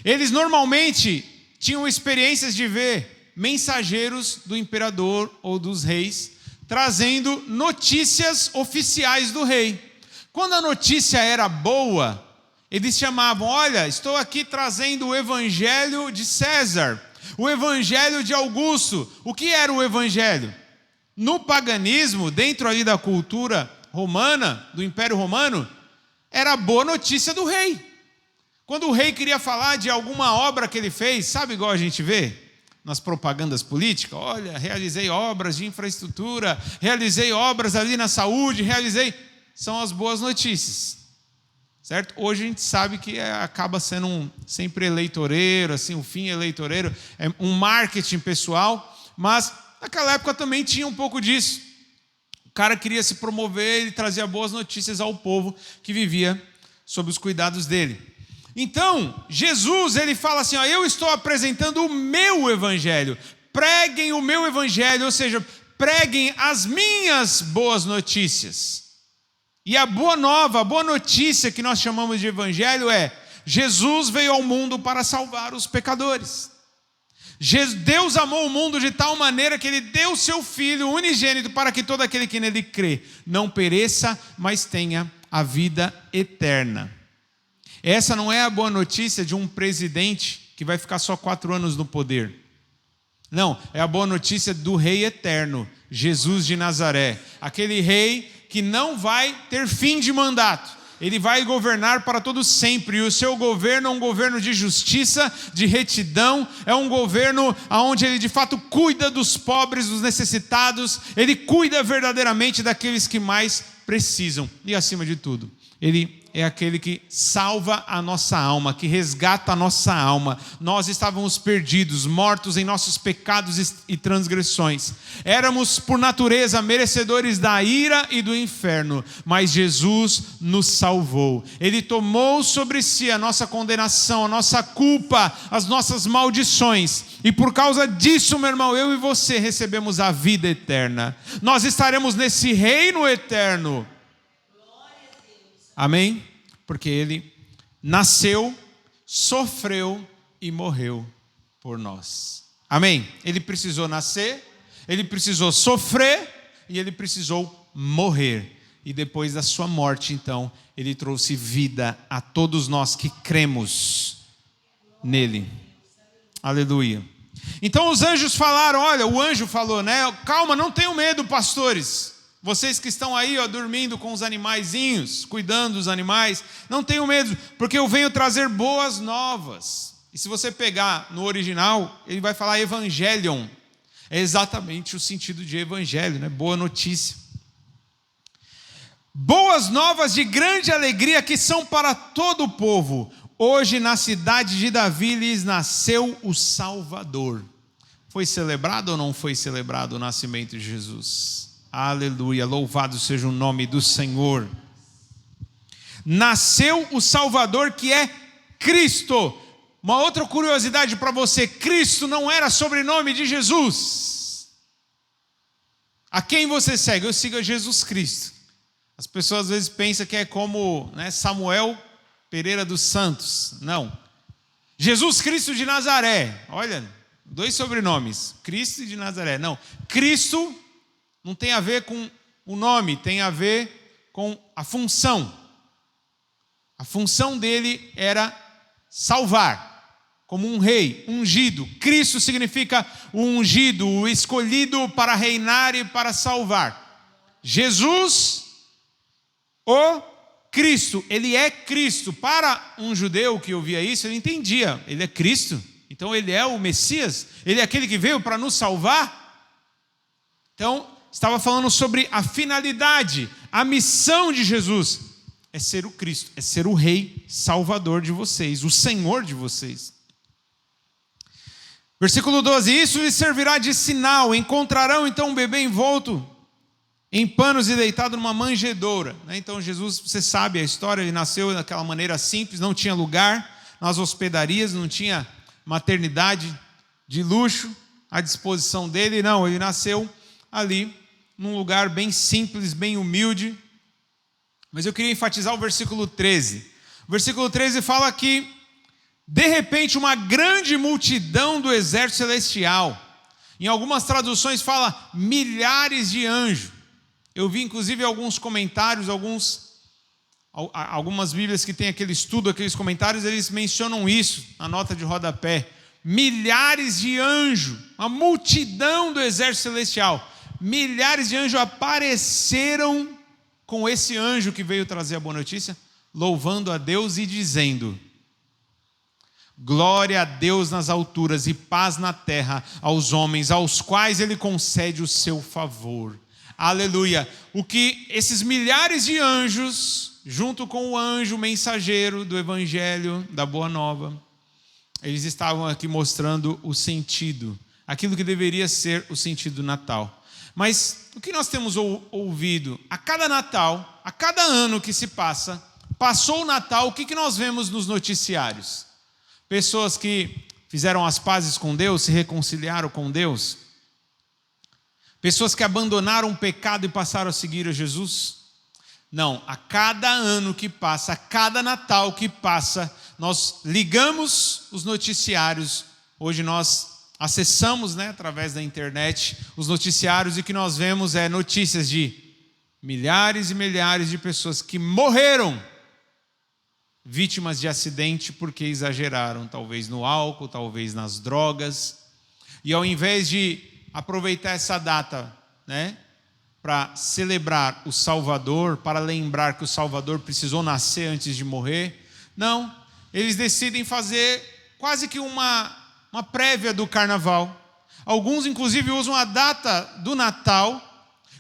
eles normalmente tinham experiências de ver mensageiros do imperador ou dos reis trazendo notícias oficiais do rei. Quando a notícia era boa, eles chamavam: olha, estou aqui trazendo o evangelho de César, o evangelho de Augusto. O que era o evangelho? No paganismo, dentro ali da cultura romana, do Império Romano, era a boa notícia do rei. Quando o rei queria falar de alguma obra que ele fez, sabe igual a gente vê nas propagandas políticas? Olha, realizei obras de infraestrutura, realizei obras ali na saúde, são as boas notícias, certo? Hoje a gente sabe que acaba sendo sempre eleitoreiro, assim, o fim eleitoreiro, é um marketing pessoal, mas naquela época também tinha um pouco disso. O cara queria se promover, ele trazia boas notícias ao povo que vivia sob os cuidados dele. Então, Jesus, ele fala assim: ó, eu estou apresentando o meu evangelho, preguem o meu evangelho, ou seja, preguem as minhas boas notícias. E a boa nova, a boa notícia que nós chamamos de evangelho é: Jesus veio ao mundo para salvar os pecadores. Deus amou o mundo de tal maneira que Ele deu o seu Filho unigênito para que todo aquele que nele crê não pereça, mas tenha a vida eterna. Essa não é a boa notícia de um presidente que vai ficar só 4 anos no poder. Não, é a boa notícia do Rei eterno, Jesus de Nazaré. Aquele Rei que não vai ter fim de mandato. Ele vai governar para todo sempre. E o seu governo é um governo de justiça, de retidão. É um governo onde Ele de fato cuida dos pobres, dos necessitados. Ele cuida verdadeiramente daqueles que mais precisam. E acima de tudo, Ele é aquele que salva a nossa alma, que resgata a nossa alma. Nós estávamos perdidos, mortos em nossos pecados e transgressões. Éramos, por natureza, merecedores da ira e do inferno, mas Jesus nos salvou. Ele tomou sobre si a nossa condenação, a nossa culpa, as nossas maldições. E por causa disso, meu irmão, eu e você recebemos a vida eterna. Nós estaremos nesse reino eterno. Amém? Porque ele nasceu, sofreu e morreu por nós. Amém? Ele precisou nascer, ele precisou sofrer e ele precisou morrer. E depois da sua morte, então, ele trouxe vida a todos nós que cremos nele. Aleluia. Então os anjos falaram, olha, o anjo falou, né? Calma, não tenham medo, pastores. Vocês que estão aí, dormindo com os animaizinhos, cuidando dos animais, não tenham medo, porque eu venho trazer boas novas. E se você pegar no original, ele vai falar evangelion. É exatamente o sentido de evangelho, né? Boa notícia. Boas novas de grande alegria que são para todo o povo. Hoje na cidade de Davi lhes nasceu o Salvador. Foi celebrado ou não foi celebrado o nascimento de Jesus? Aleluia, louvado seja o nome do Senhor. Nasceu o Salvador, que é Cristo. Uma outra curiosidade para você: Cristo não era sobrenome de Jesus. A quem você segue? Eu sigo a Jesus Cristo. As pessoas às vezes pensam que é como, né, Samuel Pereira dos Santos. Não. Jesus Cristo de Nazaré. Olha, 2 sobrenomes, Cristo e de Nazaré. Não, Cristo não tem a ver com o nome, tem a ver com a função. A função dele era salvar, como um rei, ungido. Cristo significa o ungido, o escolhido para reinar e para salvar. Jesus, o Cristo, ele é Cristo. Para um judeu que ouvia isso, ele entendia, ele é Cristo, então ele é o Messias, ele é aquele que veio para nos salvar. Então, estava falando sobre a finalidade, a missão de Jesus. É ser o Cristo, é ser o Rei Salvador de vocês, o Senhor de vocês. Versículo 12: isso lhes servirá de sinal, encontrarão então um bebê envolto em panos e deitado numa manjedoura. Então Jesus, você sabe a história, ele nasceu daquela maneira simples, não tinha lugar nas hospedarias, não tinha maternidade de luxo à disposição dele, não, ele nasceu ali, num lugar bem simples, bem humilde. Mas eu queria enfatizar o versículo 13. O versículo 13 fala que, de repente, uma grande multidão do exército celestial. Em algumas traduções fala milhares de anjos. Eu vi, inclusive, alguns comentários, algumas bíblias que têm aquele estudo, aqueles comentários, eles mencionam isso na nota de rodapé. Milhares de anjos, uma multidão do exército celestial. Milhares de anjos apareceram com esse anjo que veio trazer a boa notícia, louvando a Deus e dizendo: glória a Deus nas alturas e paz na terra aos homens, aos quais Ele concede o seu favor. Aleluia. O que esses milhares de anjos, junto com o anjo mensageiro do Evangelho, da Boa Nova, eles estavam aqui mostrando o sentido, aquilo que deveria ser o sentido do Natal. Mas o que nós temos ouvido a cada Natal, a cada ano que se passa, passou o Natal, o que nós vemos nos noticiários? Pessoas que fizeram as pazes com Deus, se reconciliaram com Deus. Pessoas que abandonaram o pecado e passaram a seguir a Jesus. Não, a cada ano que passa, a cada Natal que passa, nós ligamos os noticiários. Hoje nós acessamos, né, através da internet, os noticiários, e o que nós vemos é notícias de milhares e milhares de pessoas que morreram vítimas de acidente porque exageraram, talvez no álcool, talvez nas drogas. E ao invés de aproveitar essa data, né, para celebrar o Salvador, para lembrar que o Salvador precisou nascer antes de morrer, não, eles decidem fazer quase que uma prévia do carnaval. Alguns inclusive usam a data do Natal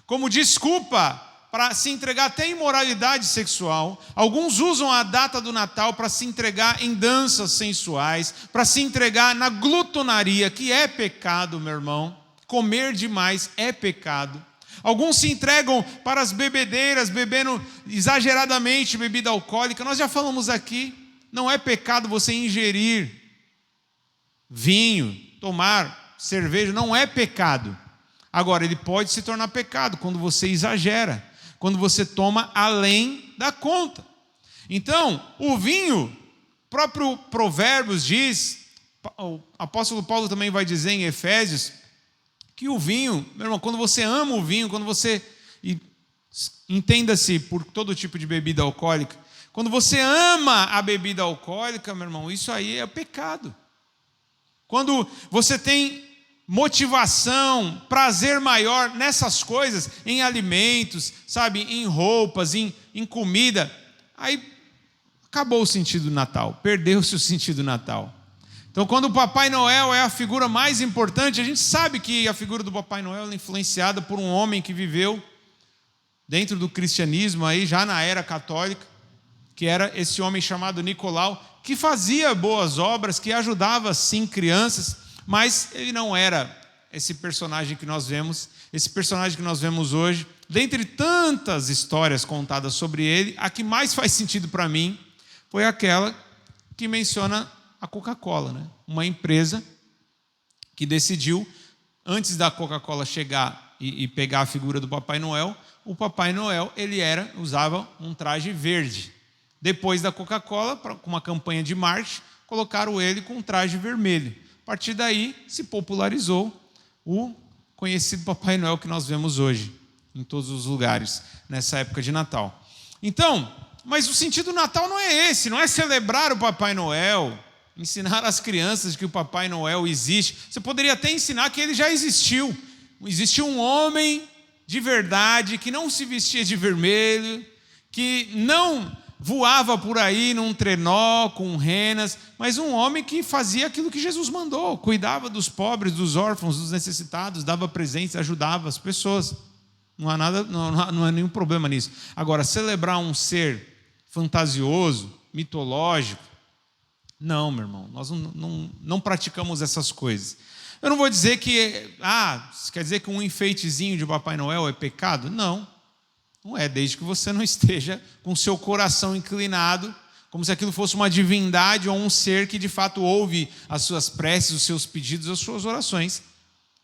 como desculpa para se entregar até em imoralidade sexual. Alguns usam a data do Natal para se entregar em danças sensuais, para se entregar na glutonaria, que é pecado, meu irmão. Comer demais é pecado. Alguns se entregam para as bebedeiras, bebendo exageradamente bebida alcoólica. Nós já falamos aqui, não é pecado você ingerir vinho, tomar cerveja, não é pecado. Agora, ele pode se tornar pecado quando você exagera, quando você toma além da conta. Então, o vinho, próprio Provérbios diz, o apóstolo Paulo também vai dizer em Efésios, que o vinho, meu irmão, quando você ama o vinho, quando você, entenda-se por todo tipo de bebida alcoólica, quando você ama a bebida alcoólica, meu irmão, isso aí é pecado. Quando você tem motivação, prazer maior nessas coisas, em alimentos, sabe, em roupas, em comida, aí acabou o sentido do Natal, perdeu-se o sentido do Natal. Então, quando o Papai Noel é a figura mais importante, a gente sabe que a figura do Papai Noel é influenciada por um homem que viveu dentro do cristianismo, aí, já na era católica, que era esse homem chamado Nicolau, que fazia boas obras, que ajudava, sim, crianças, mas ele não era esse personagem que nós vemos, esse personagem que nós vemos hoje. Dentre tantas histórias contadas sobre ele, a que mais faz sentido para mim foi aquela que menciona a Coca-Cola, né? Uma empresa que decidiu, antes da Coca-Cola chegar e pegar a figura do Papai Noel, o Papai Noel usava um traje verde. Depois da Coca-Cola, com uma campanha de marketing, colocaram ele com um traje vermelho. A partir daí, se popularizou o conhecido Papai Noel que nós vemos hoje, em todos os lugares, nessa época de Natal. Então, mas o sentido do Natal não é esse, não é celebrar o Papai Noel, ensinar às crianças que o Papai Noel existe. Você poderia até ensinar que ele já existiu. Existiu um homem de verdade, que não se vestia de vermelho, que não voava por aí num trenó com renas, mas um homem que fazia aquilo que Jesus mandou, cuidava dos pobres, dos órfãos, dos necessitados, dava presentes, ajudava as pessoas. Não há nenhum problema nisso. Agora, celebrar um ser fantasioso, mitológico, não, meu irmão, nós não praticamos essas coisas. Eu não vou dizer que, quer dizer que um enfeitezinho de Papai Noel é pecado? Não. Não é, desde que você não esteja com seu coração inclinado, como se aquilo fosse uma divindade ou um ser que de fato ouve as suas preces, os seus pedidos, as suas orações.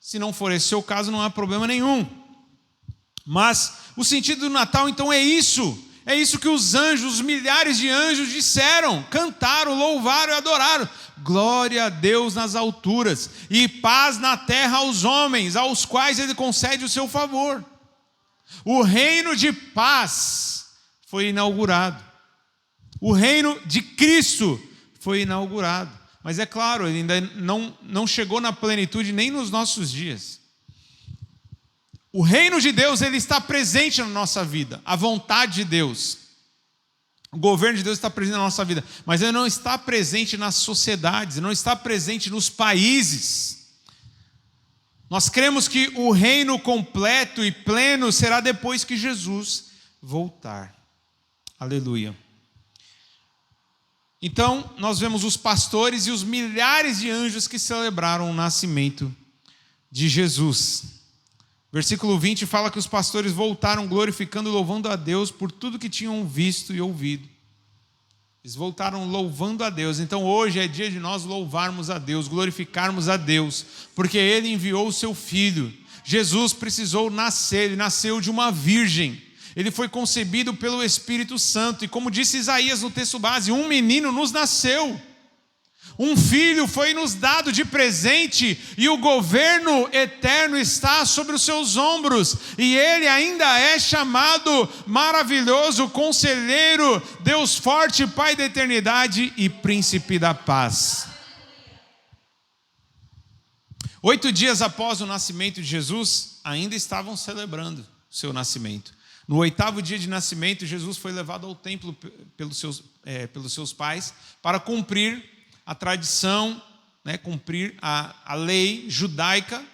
Se não for esse o seu caso, não há problema nenhum. Mas o sentido do Natal, então, é isso. É isso que os anjos, os milhares de anjos disseram, cantaram, louvaram e adoraram. Glória a Deus nas alturas e paz na terra aos homens, aos quais Ele concede o seu favor. O reino de paz foi inaugurado. O reino de Cristo foi inaugurado. Mas é claro, ele ainda não chegou na plenitude nem nos nossos dias. O reino de Deus, ele está presente na nossa vida. A vontade de Deus. O governo de Deus está presente na nossa vida. Mas ele não está presente nas sociedades, não está presente nos países. Nós cremos que o reino completo e pleno será depois que Jesus voltar. Aleluia. Então, nós vemos os pastores e os milhares de anjos que celebraram o nascimento de Jesus. Versículo 20 fala que os pastores voltaram glorificando e louvando a Deus por tudo que tinham visto e ouvido. Eles voltaram louvando a Deus. Então hoje é dia de nós louvarmos a Deus, glorificarmos a Deus, porque Ele enviou o seu Filho. Jesus precisou nascer, Ele nasceu de uma virgem. Ele foi concebido pelo Espírito Santo. E como disse Isaías no texto base, um menino nos nasceu. Um filho foi nos dado de presente e o governo eterno está sobre os seus ombros. E ele ainda é chamado maravilhoso, conselheiro, Deus forte, Pai da eternidade e príncipe da paz. 8 dias após o nascimento de Jesus, ainda estavam celebrando o seu nascimento. No 8º dia de nascimento, Jesus foi levado ao templo pelos seus pais para cumprir a tradição, cumprir a lei judaica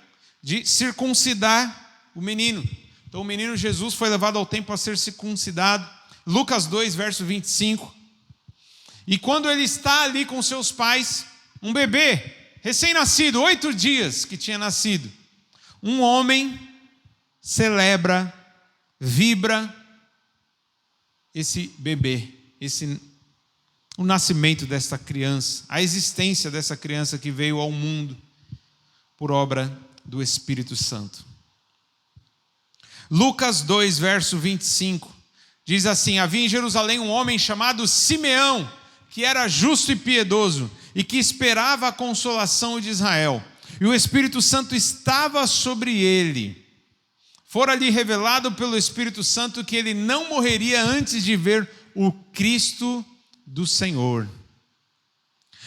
de circuncidar o menino. Então o menino Jesus foi levado ao templo a ser circuncidado. Lucas 2, verso 25. E quando ele está ali com seus pais, um bebê, recém-nascido, 8 dias que tinha nascido, um homem celebra, vibra esse bebê, o nascimento desta criança, a existência dessa criança que veio ao mundo por obra do Espírito Santo. Lucas 2, verso 25, diz assim: havia em Jerusalém um homem chamado Simeão, que era justo e piedoso, e que esperava a consolação de Israel. E o Espírito Santo estava sobre ele. Fora-lhe revelado pelo Espírito Santo que ele não morreria antes de ver o Cristo do Senhor.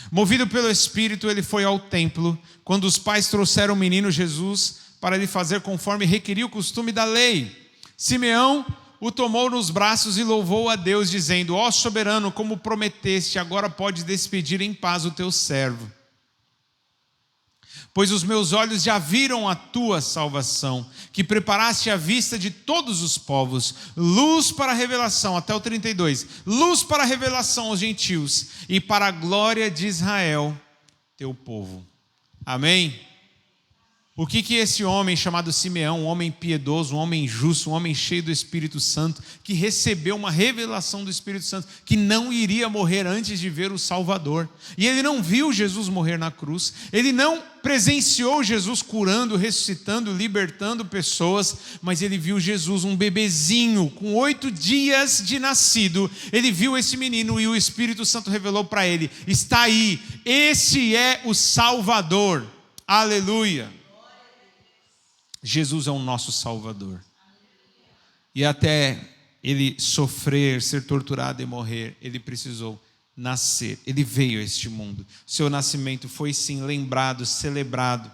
Movido pelo Espírito, ele foi ao templo, quando os pais trouxeram o menino Jesus para lhe fazer conforme requeria o costume da lei. Simeão o tomou nos braços e louvou a Deus, dizendo: ó soberano, como prometeste, agora pode despedir em paz o teu servo. Pois os meus olhos já viram a tua salvação, que preparaste à vista de todos os povos, luz para a revelação, até o 32, luz para a revelação aos gentios, e para a glória de Israel, teu povo. Amém? O que esse homem chamado Simeão, um homem piedoso, um homem justo, um homem cheio do Espírito Santo, que recebeu uma revelação do Espírito Santo, que não iria morrer antes de ver o Salvador. E ele não viu Jesus morrer na cruz, ele não presenciou Jesus curando, ressuscitando, libertando pessoas, mas ele viu Jesus, um bebezinho, com 8 dias de nascido. Ele viu esse menino e o Espírito Santo revelou para ele: está aí, esse é o Salvador. Aleluia! Jesus é o nosso Salvador. E até ele sofrer, ser torturado e morrer, ele precisou nascer. Ele veio a este mundo. Seu nascimento foi sim lembrado, celebrado.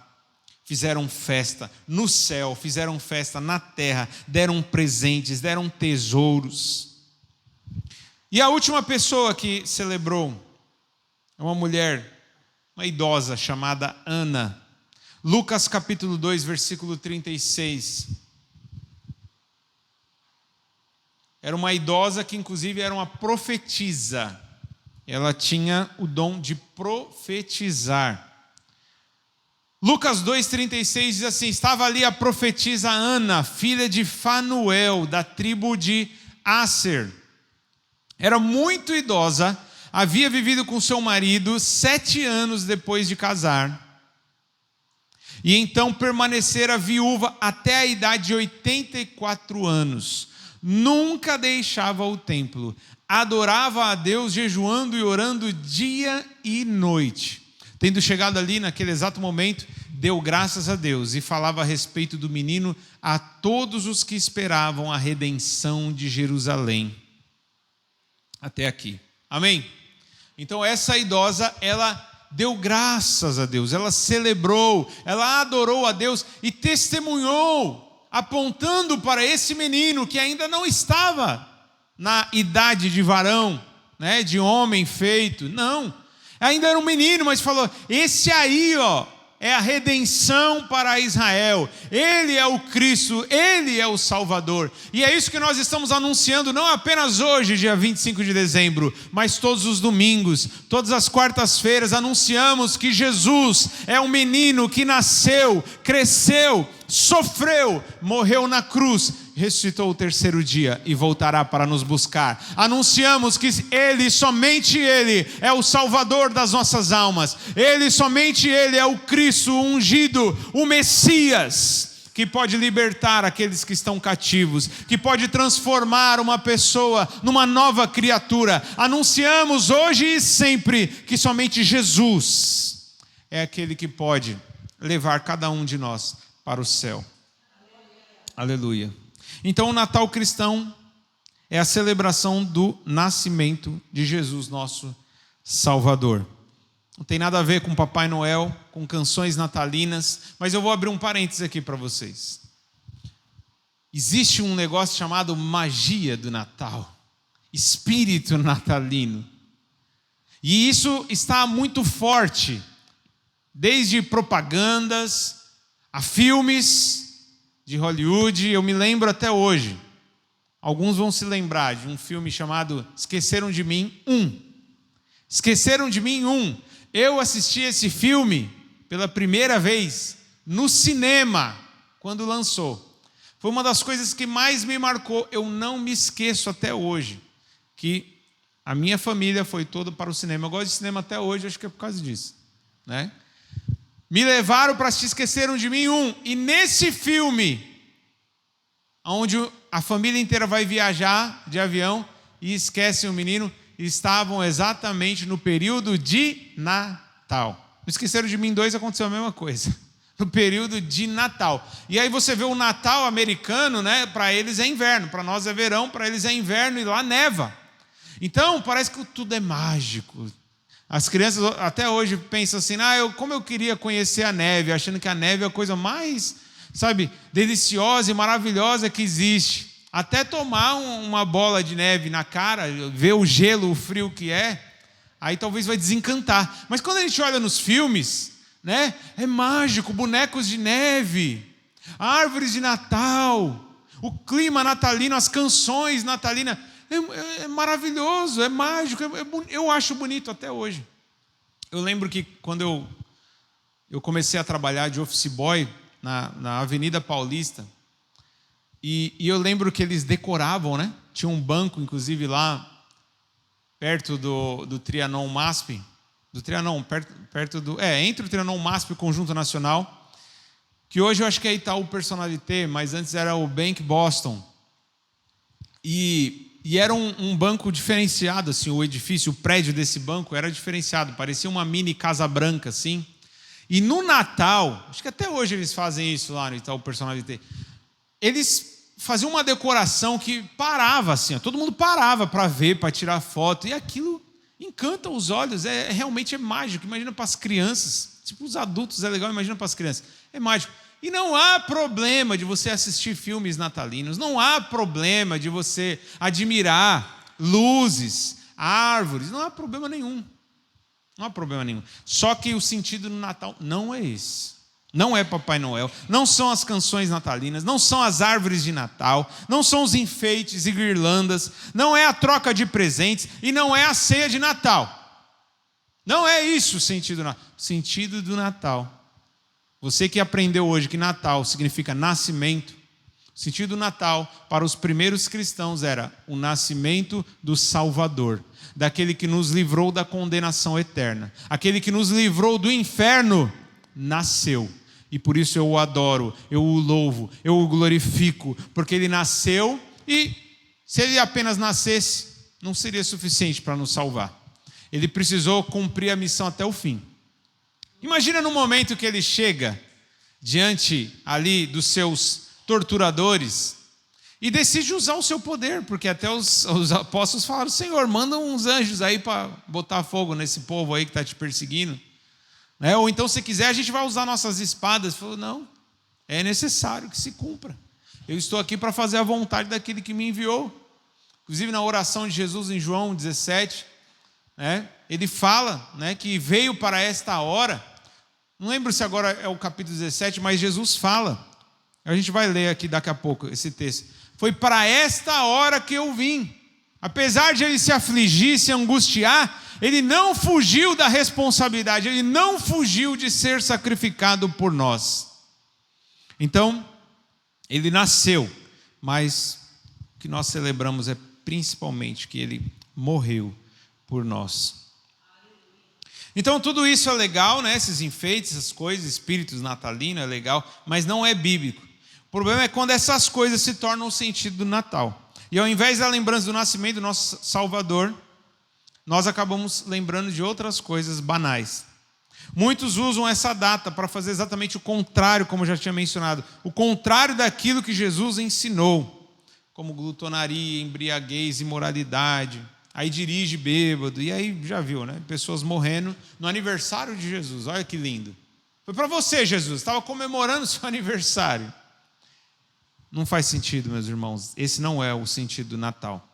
Fizeram festa no céu, fizeram festa na terra, deram presentes, deram tesouros. E a última pessoa que celebrou é uma mulher, uma idosa chamada Ana. Lucas capítulo 2, versículo 36. Era uma idosa que inclusive era uma profetisa. Ela tinha o dom de profetizar. Lucas 2,36 diz assim: estava ali a profetisa Ana, filha de Fanuel, da tribo de Asser. Era muito idosa, havia vivido com seu marido 7 anos depois de casar. E então permanecera viúva até a idade de 84 anos. Nunca deixava o templo. Adorava a Deus jejuando e orando dia e noite. Tendo chegado ali naquele exato momento, deu graças a Deus e falava a respeito do menino a todos os que esperavam a redenção de Jerusalém. Até aqui. Amém? Então essa idosa, ela deu graças a Deus, ela celebrou, ela adorou a Deus e testemunhou, apontando para esse menino que ainda não estava na idade de varão, né, de homem feito, não, ainda era um menino, mas falou: esse aí, ó, é a redenção para Israel, ele é o Cristo, ele é o Salvador. E é isso que nós estamos anunciando, não apenas hoje, dia 25 de dezembro, mas todos os domingos, todas as quartas-feiras, anunciamos que Jesus é um menino que nasceu, cresceu, sofreu, morreu na cruz, ressuscitou o 3º dia e voltará para nos buscar. Anunciamos que Ele, somente Ele, é o Salvador das nossas almas. Ele, somente Ele é o Cristo ungido, o Messias, que pode libertar aqueles que estão cativos, que pode transformar uma pessoa numa nova criatura. Anunciamos hoje e sempre que somente Jesus é aquele que pode levar cada um de nós para o céu. Aleluia. Então o Natal cristão é a celebração do nascimento de Jesus, nosso Salvador. Não tem nada a ver com Papai Noel, com canções natalinas, mas eu vou abrir um parênteses aqui para vocês. Existe um negócio chamado magia do Natal, espírito natalino. E isso está muito forte, desde propagandas, a filmes de Hollywood, eu me lembro até hoje. Alguns vão se lembrar de um filme chamado Esqueceram de Mim 1. Esqueceram de Mim 1. Eu assisti esse filme pela primeira vez no cinema, quando lançou. Foi uma das coisas que mais me marcou. Eu não me esqueço até hoje que a minha família foi toda para o cinema. Eu gosto de cinema até hoje, acho que é por causa disso, né? Me levaram para assistir Esqueceram de Mim 1. E nesse filme, onde a família inteira vai viajar de avião e esquecem o menino, estavam exatamente no período de Natal. No Esqueceram de Mim 2 aconteceu a mesma coisa. No período de Natal. E aí você vê o Natal americano, né? Para eles é inverno, para nós é verão, para eles é inverno e lá neva. Então parece que tudo é mágico. As crianças até hoje pensam assim, como eu queria conhecer a neve, achando que a neve é a coisa mais, deliciosa e maravilhosa que existe. Até tomar uma bola de neve na cara, ver o gelo, o frio que é, aí talvez vai desencantar. Mas quando a gente olha nos filmes, né, é mágico, bonecos de neve, árvores de Natal, o clima natalino, as canções natalinas, é maravilhoso, é mágico, eu acho bonito até hoje. Eu lembro que quando eu comecei a trabalhar de office boy na Avenida Paulista, e eu lembro que eles decoravam, né? Tinha um banco, inclusive, lá perto do Trianon MASP, entre o Trianon MASP e o Conjunto Nacional, que hoje eu acho que é Itaú Personalité, mas antes era o Bank Boston. E era um banco diferenciado, assim, o edifício, o prédio desse banco era diferenciado, parecia uma mini Casa Branca, assim. E no Natal, acho que até hoje eles fazem isso lá no Itaú Personalité, eles faziam uma decoração que parava, assim, todo mundo parava para ver, para tirar foto, e aquilo encanta os olhos, realmente é mágico. Imagina para as crianças, tipo os adultos é legal, imagina para as crianças, é mágico. E não há problema de você assistir filmes natalinos, não há problema de você admirar luzes, árvores, não há problema nenhum. Não há problema nenhum. Só que o sentido do Natal não é esse. Não é Papai Noel, não são as canções natalinas, não são as árvores de Natal, não são os enfeites e guirlandas, não é a troca de presentes e não é a ceia de Natal. Não é isso o sentido do Natal. O sentido do Natal. Você que aprendeu hoje que Natal significa nascimento, o sentido do Natal para os primeiros cristãos era o nascimento do Salvador, daquele que nos livrou da condenação eterna, aquele que nos livrou do inferno, nasceu. E por isso eu o adoro, eu o louvo, eu o glorifico, porque ele nasceu e se ele apenas nascesse, não seria suficiente para nos salvar. Ele precisou cumprir a missão até o fim. Imagina no momento que ele chega diante ali dos seus torturadores e decide usar o seu poder, porque até os apóstolos falaram, Senhor, manda uns anjos aí para botar fogo nesse povo aí que está te perseguindo. Ou então, se quiser, a gente vai usar nossas espadas. Ele falou, não, é necessário que se cumpra. Eu estou aqui para fazer a vontade daquele que me enviou. Inclusive, na oração de Jesus em João 17, ele fala que veio para esta hora. Não lembro se agora é o capítulo 17, mas Jesus fala. A gente vai ler aqui daqui a pouco esse texto. Foi para esta hora que eu vim. Apesar de ele se afligir, se angustiar, ele não fugiu da responsabilidade, ele não fugiu de ser sacrificado por nós. Então, ele nasceu, mas o que nós celebramos é principalmente que ele morreu por nós. Então, tudo isso é legal, esses enfeites, essas coisas, espíritos natalinos é legal, mas não é bíblico. O problema é quando essas coisas se tornam o sentido do Natal. E ao invés da lembrança do nascimento do nosso Salvador, nós acabamos lembrando de outras coisas banais. Muitos usam essa data para fazer exatamente o contrário, como eu já tinha mencionado. O contrário daquilo que Jesus ensinou, como glutonaria, embriaguez, imoralidade. Aí dirige bêbado, e aí já viu, pessoas morrendo no aniversário de Jesus. Olha que lindo. Foi para você, Jesus, estava comemorando seu aniversário. Não faz sentido, meus irmãos. Esse não é o sentido do Natal.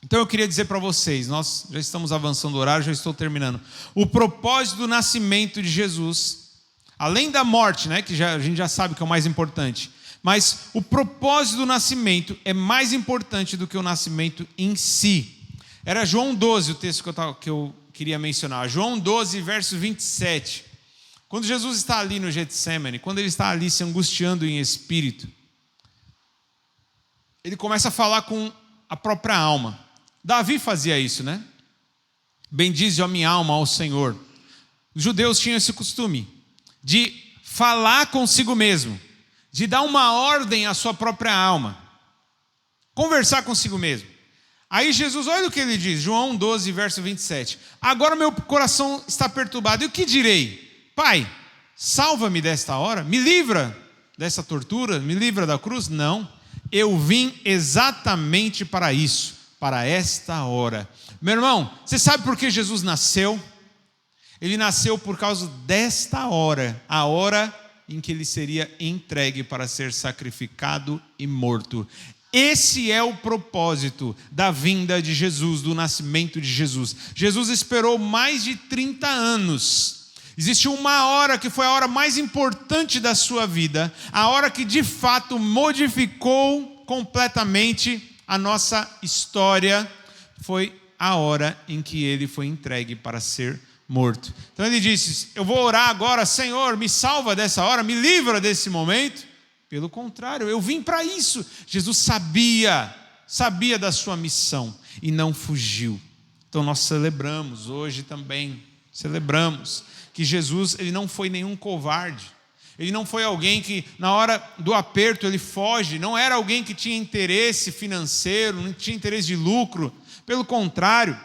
Então eu queria dizer para vocês, nós já estamos avançando o horário, já estou terminando. O propósito do nascimento de Jesus, além da morte, que a gente já sabe que é o mais importante, Mas o propósito do nascimento é mais importante do que o nascimento em si. Era João 12 o texto que eu queria mencionar. João 12, verso 27. Quando Jesus está ali no Getsemane, quando ele está ali se angustiando em espírito, ele começa a falar com a própria alma. Davi fazia isso, né? Bendize a minha alma ao Senhor. Os judeus tinham esse costume de falar consigo mesmo, de dar uma ordem à sua própria alma, conversar consigo mesmo. Aí Jesus, olha o que ele diz, João 12, verso 27. Agora meu coração está perturbado, e o que direi? Pai, salva-me desta hora, me livra dessa tortura, me livra da cruz? Não, eu vim exatamente para isso, para esta hora. Meu irmão, você sabe por que Jesus nasceu? Ele nasceu por causa desta hora, a hora em que ele seria entregue para ser sacrificado e morto. Esse é o propósito da vinda de Jesus, do nascimento de Jesus. Jesus esperou mais de 30 anos. Existiu uma hora que foi a hora mais importante da sua vida, a hora que de fato modificou completamente a nossa história, foi a hora em que ele foi entregue para ser morto. Então ele disse, eu vou orar agora, Senhor, me salva dessa hora, me livra desse momento. Pelo contrário, eu vim para isso. Jesus sabia da sua missão e não fugiu. Então nós celebramos hoje também, celebramos que Jesus, ele não foi nenhum covarde. Ele não foi alguém que na hora do aperto ele foge, não era alguém que tinha interesse financeiro, não tinha interesse de lucro. Pelo contrário,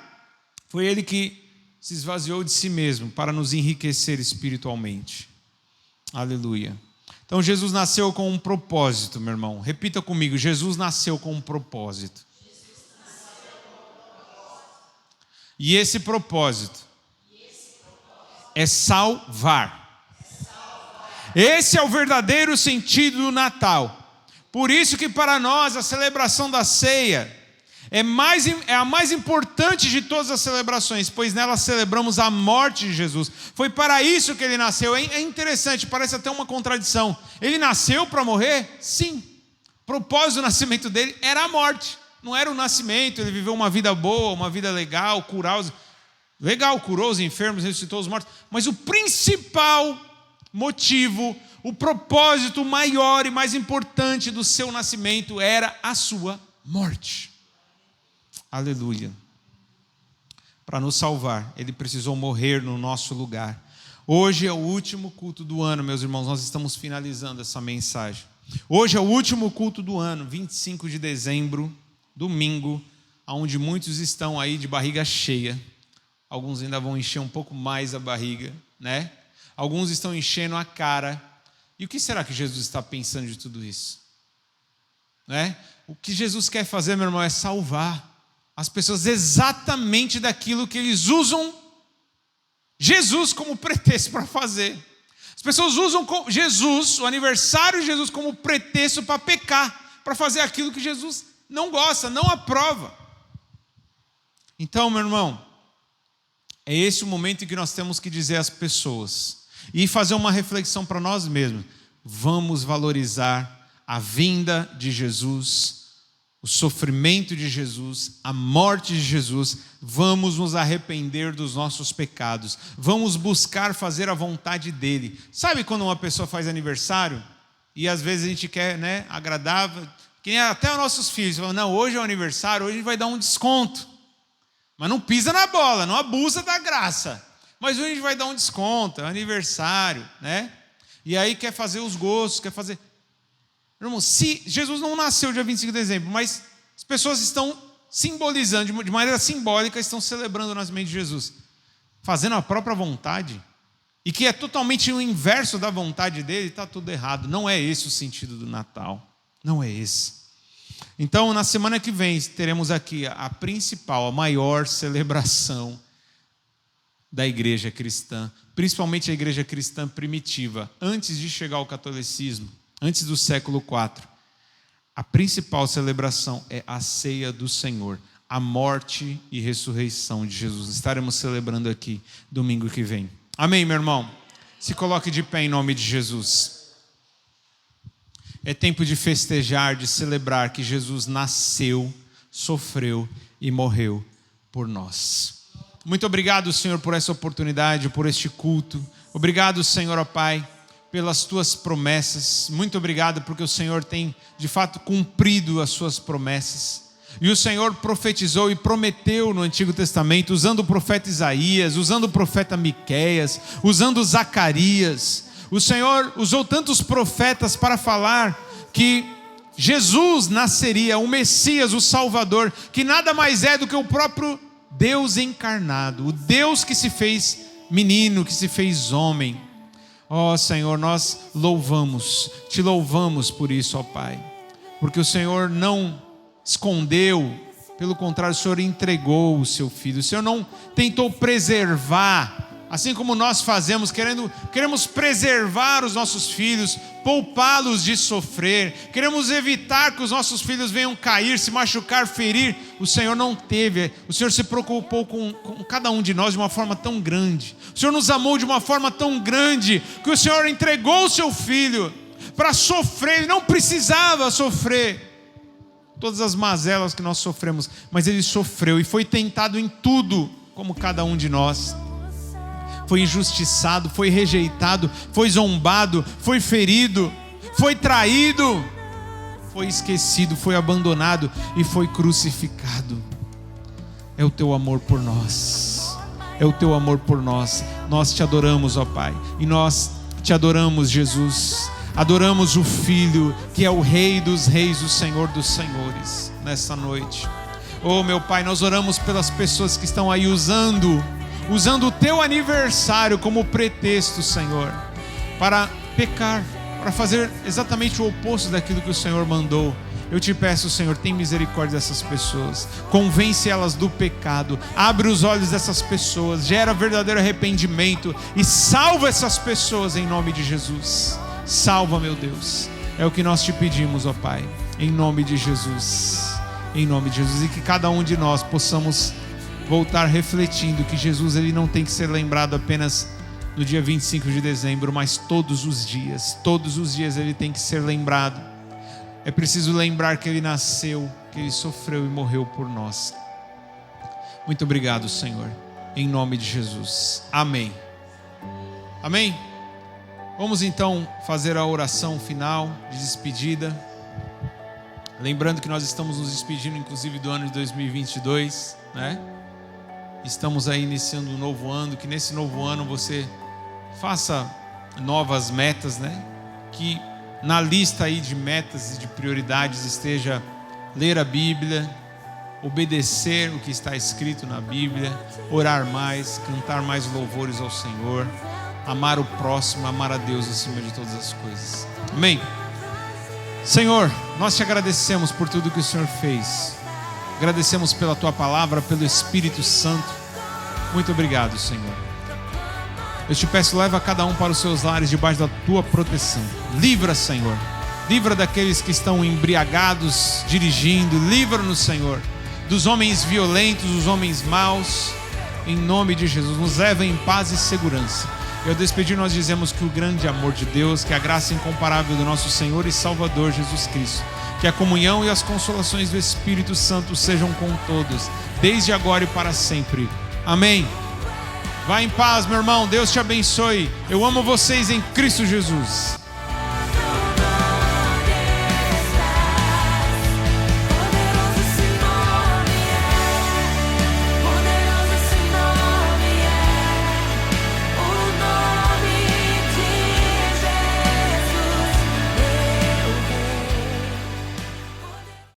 foi ele que se esvaziou de si mesmo para nos enriquecer espiritualmente. Aleluia. Então Jesus nasceu com um propósito, meu irmão. Repita comigo, Jesus nasceu com um propósito. E esse propósito é salvar. Esse é o verdadeiro sentido do Natal. Por isso que para nós a celebração da ceia é a mais importante de todas as celebrações, pois nela celebramos a morte de Jesus. Foi para isso que ele nasceu. É interessante, parece até uma contradição. Ele nasceu para morrer? Sim. O propósito do nascimento dele era a morte. Não era o nascimento, ele viveu uma vida boa, uma vida legal, curou os enfermos, ressuscitou os mortos. Mas o principal motivo, o propósito maior e mais importante do seu nascimento era a sua morte. Aleluia. Para nos salvar, ele precisou morrer no nosso lugar. Hoje é o último culto do ano, meus irmãos, nós estamos finalizando essa mensagem. Hoje é o último culto do ano, 25 de dezembro, domingo, onde muitos estão aí de barriga cheia. Alguns ainda vão encher um pouco mais a barriga, né? Alguns estão enchendo a cara. E o que será que Jesus está pensando de tudo isso? Né? O que Jesus quer fazer, meu irmão, é salvar as pessoas exatamente daquilo que eles usam Jesus como pretexto para fazer. As pessoas usam Jesus, o aniversário de Jesus, como pretexto para pecar, para fazer aquilo que Jesus não gosta, não aprova. Então, meu irmão, é esse o momento em que nós temos que dizer às pessoas e fazer uma reflexão para nós mesmos. Vamos valorizar a vinda de Jesus, o sofrimento de Jesus, a morte de Jesus. Vamos nos arrepender dos nossos pecados. Vamos buscar fazer a vontade dele. Sabe quando uma pessoa faz aniversário e às vezes a gente quer, né, agradar, que nem até os nossos filhos falam, não, hoje é o aniversário, hoje a gente vai dar um desconto. Mas não pisa na bola, não abusa da graça. Mas hoje a gente vai dar um desconto, é aniversário, né? E aí quer fazer os gostos, quer fazer... Irmão, se Jesus não nasceu dia 25 de dezembro, mas as pessoas estão simbolizando, de maneira simbólica, estão celebrando o nascimento de Jesus, fazendo a própria vontade, e que é totalmente o inverso da vontade dele, está tudo errado. Não é esse o sentido do Natal. Não é esse. Então, na semana que vem, teremos aqui a principal, a maior celebração da igreja cristã, principalmente a igreja cristã primitiva, antes de chegar ao catolicismo, antes do século IV. A principal celebração é a ceia do Senhor, a morte e ressurreição de Jesus. Estaremos celebrando aqui domingo que vem. Amém, meu irmão? Se coloque de pé em nome de Jesus. É tempo de festejar, de celebrar que Jesus nasceu, sofreu e morreu por nós. Muito obrigado, Senhor, por essa oportunidade, por este culto. Obrigado, Senhor, ó Pai, pelas tuas promessas. Muito obrigado porque o Senhor tem, de fato, cumprido as suas promessas. E o Senhor profetizou e prometeu no Antigo Testamento, usando o profeta Isaías, usando o profeta Miqueias, usando Zacarias. O Senhor usou tantos profetas para falar que Jesus nasceria, o Messias, o Salvador, que nada mais é do que o próprio Deus encarnado, o Deus que se fez menino, que se fez homem. Ó Senhor, nós te louvamos por isso, ó Pai, porque o Senhor não escondeu, pelo contrário, o Senhor entregou o seu Filho. O Senhor não tentou preservar, assim como nós fazemos, queremos preservar os nossos filhos, poupá-los de sofrer, queremos evitar que os nossos filhos venham cair, se machucar, ferir. O Senhor não teve, o Senhor se preocupou com cada um de nós de uma forma tão grande. O Senhor nos amou de uma forma tão grande, que o Senhor entregou o seu Filho para sofrer. Ele não precisava sofrer todas as mazelas que nós sofremos, mas Ele sofreu e foi tentado em tudo, como cada um de nós. Foi injustiçado, foi rejeitado, foi zombado, foi ferido, foi traído, foi esquecido, foi abandonado e foi crucificado. É o teu amor por nós, é o teu amor por nós. Nós te adoramos, ó Pai, e nós te adoramos, Jesus. Adoramos o Filho, que é o Rei dos Reis, o Senhor dos Senhores, nessa noite. Oh, meu Pai, nós oramos pelas pessoas que estão aí usando o teu aniversário como pretexto, Senhor, para pecar, para fazer exatamente o oposto daquilo que o Senhor mandou. Eu te peço, Senhor, tem misericórdia dessas pessoas, convence elas do pecado, abre os olhos dessas pessoas, gera verdadeiro arrependimento e salva essas pessoas em nome de Jesus. Salva, meu Deus, é o que nós te pedimos, ó Pai, em nome de Jesus, em nome de Jesus, e que cada um de nós possamos voltar refletindo que Jesus, ele não tem que ser lembrado apenas no dia 25 de dezembro, mas todos os dias ele tem que ser lembrado. É preciso lembrar que ele nasceu, que ele sofreu e morreu por nós. Muito obrigado, Senhor, em nome de Jesus, amém. Amém? Vamos então fazer a oração final de despedida, lembrando que nós estamos nos despedindo inclusive do ano de 2022, né? Estamos aí iniciando um novo ano, que nesse novo ano você faça novas metas, né? Que na lista aí de metas e de prioridades esteja ler a Bíblia, obedecer o que está escrito na Bíblia, orar mais, cantar mais louvores ao Senhor, amar o próximo, amar a Deus acima de todas as coisas. Amém? Senhor, nós te agradecemos por tudo que o Senhor fez. Agradecemos pela tua palavra, pelo Espírito Santo. Muito obrigado, Senhor. Eu te peço, leva cada um para os seus lares debaixo da tua proteção. Livra, Senhor. Livra daqueles que estão embriagados, dirigindo. Livra-nos, Senhor, dos homens violentos, dos homens maus. Em nome de Jesus, nos leva em paz e segurança. E ao despedir nós dizemos que o grande amor de Deus, que a graça incomparável do nosso Senhor e Salvador Jesus Cristo, que a comunhão e as consolações do Espírito Santo sejam com todos, desde agora e para sempre. Amém. Vá em paz, meu irmão. Deus te abençoe. Eu amo vocês em Cristo Jesus.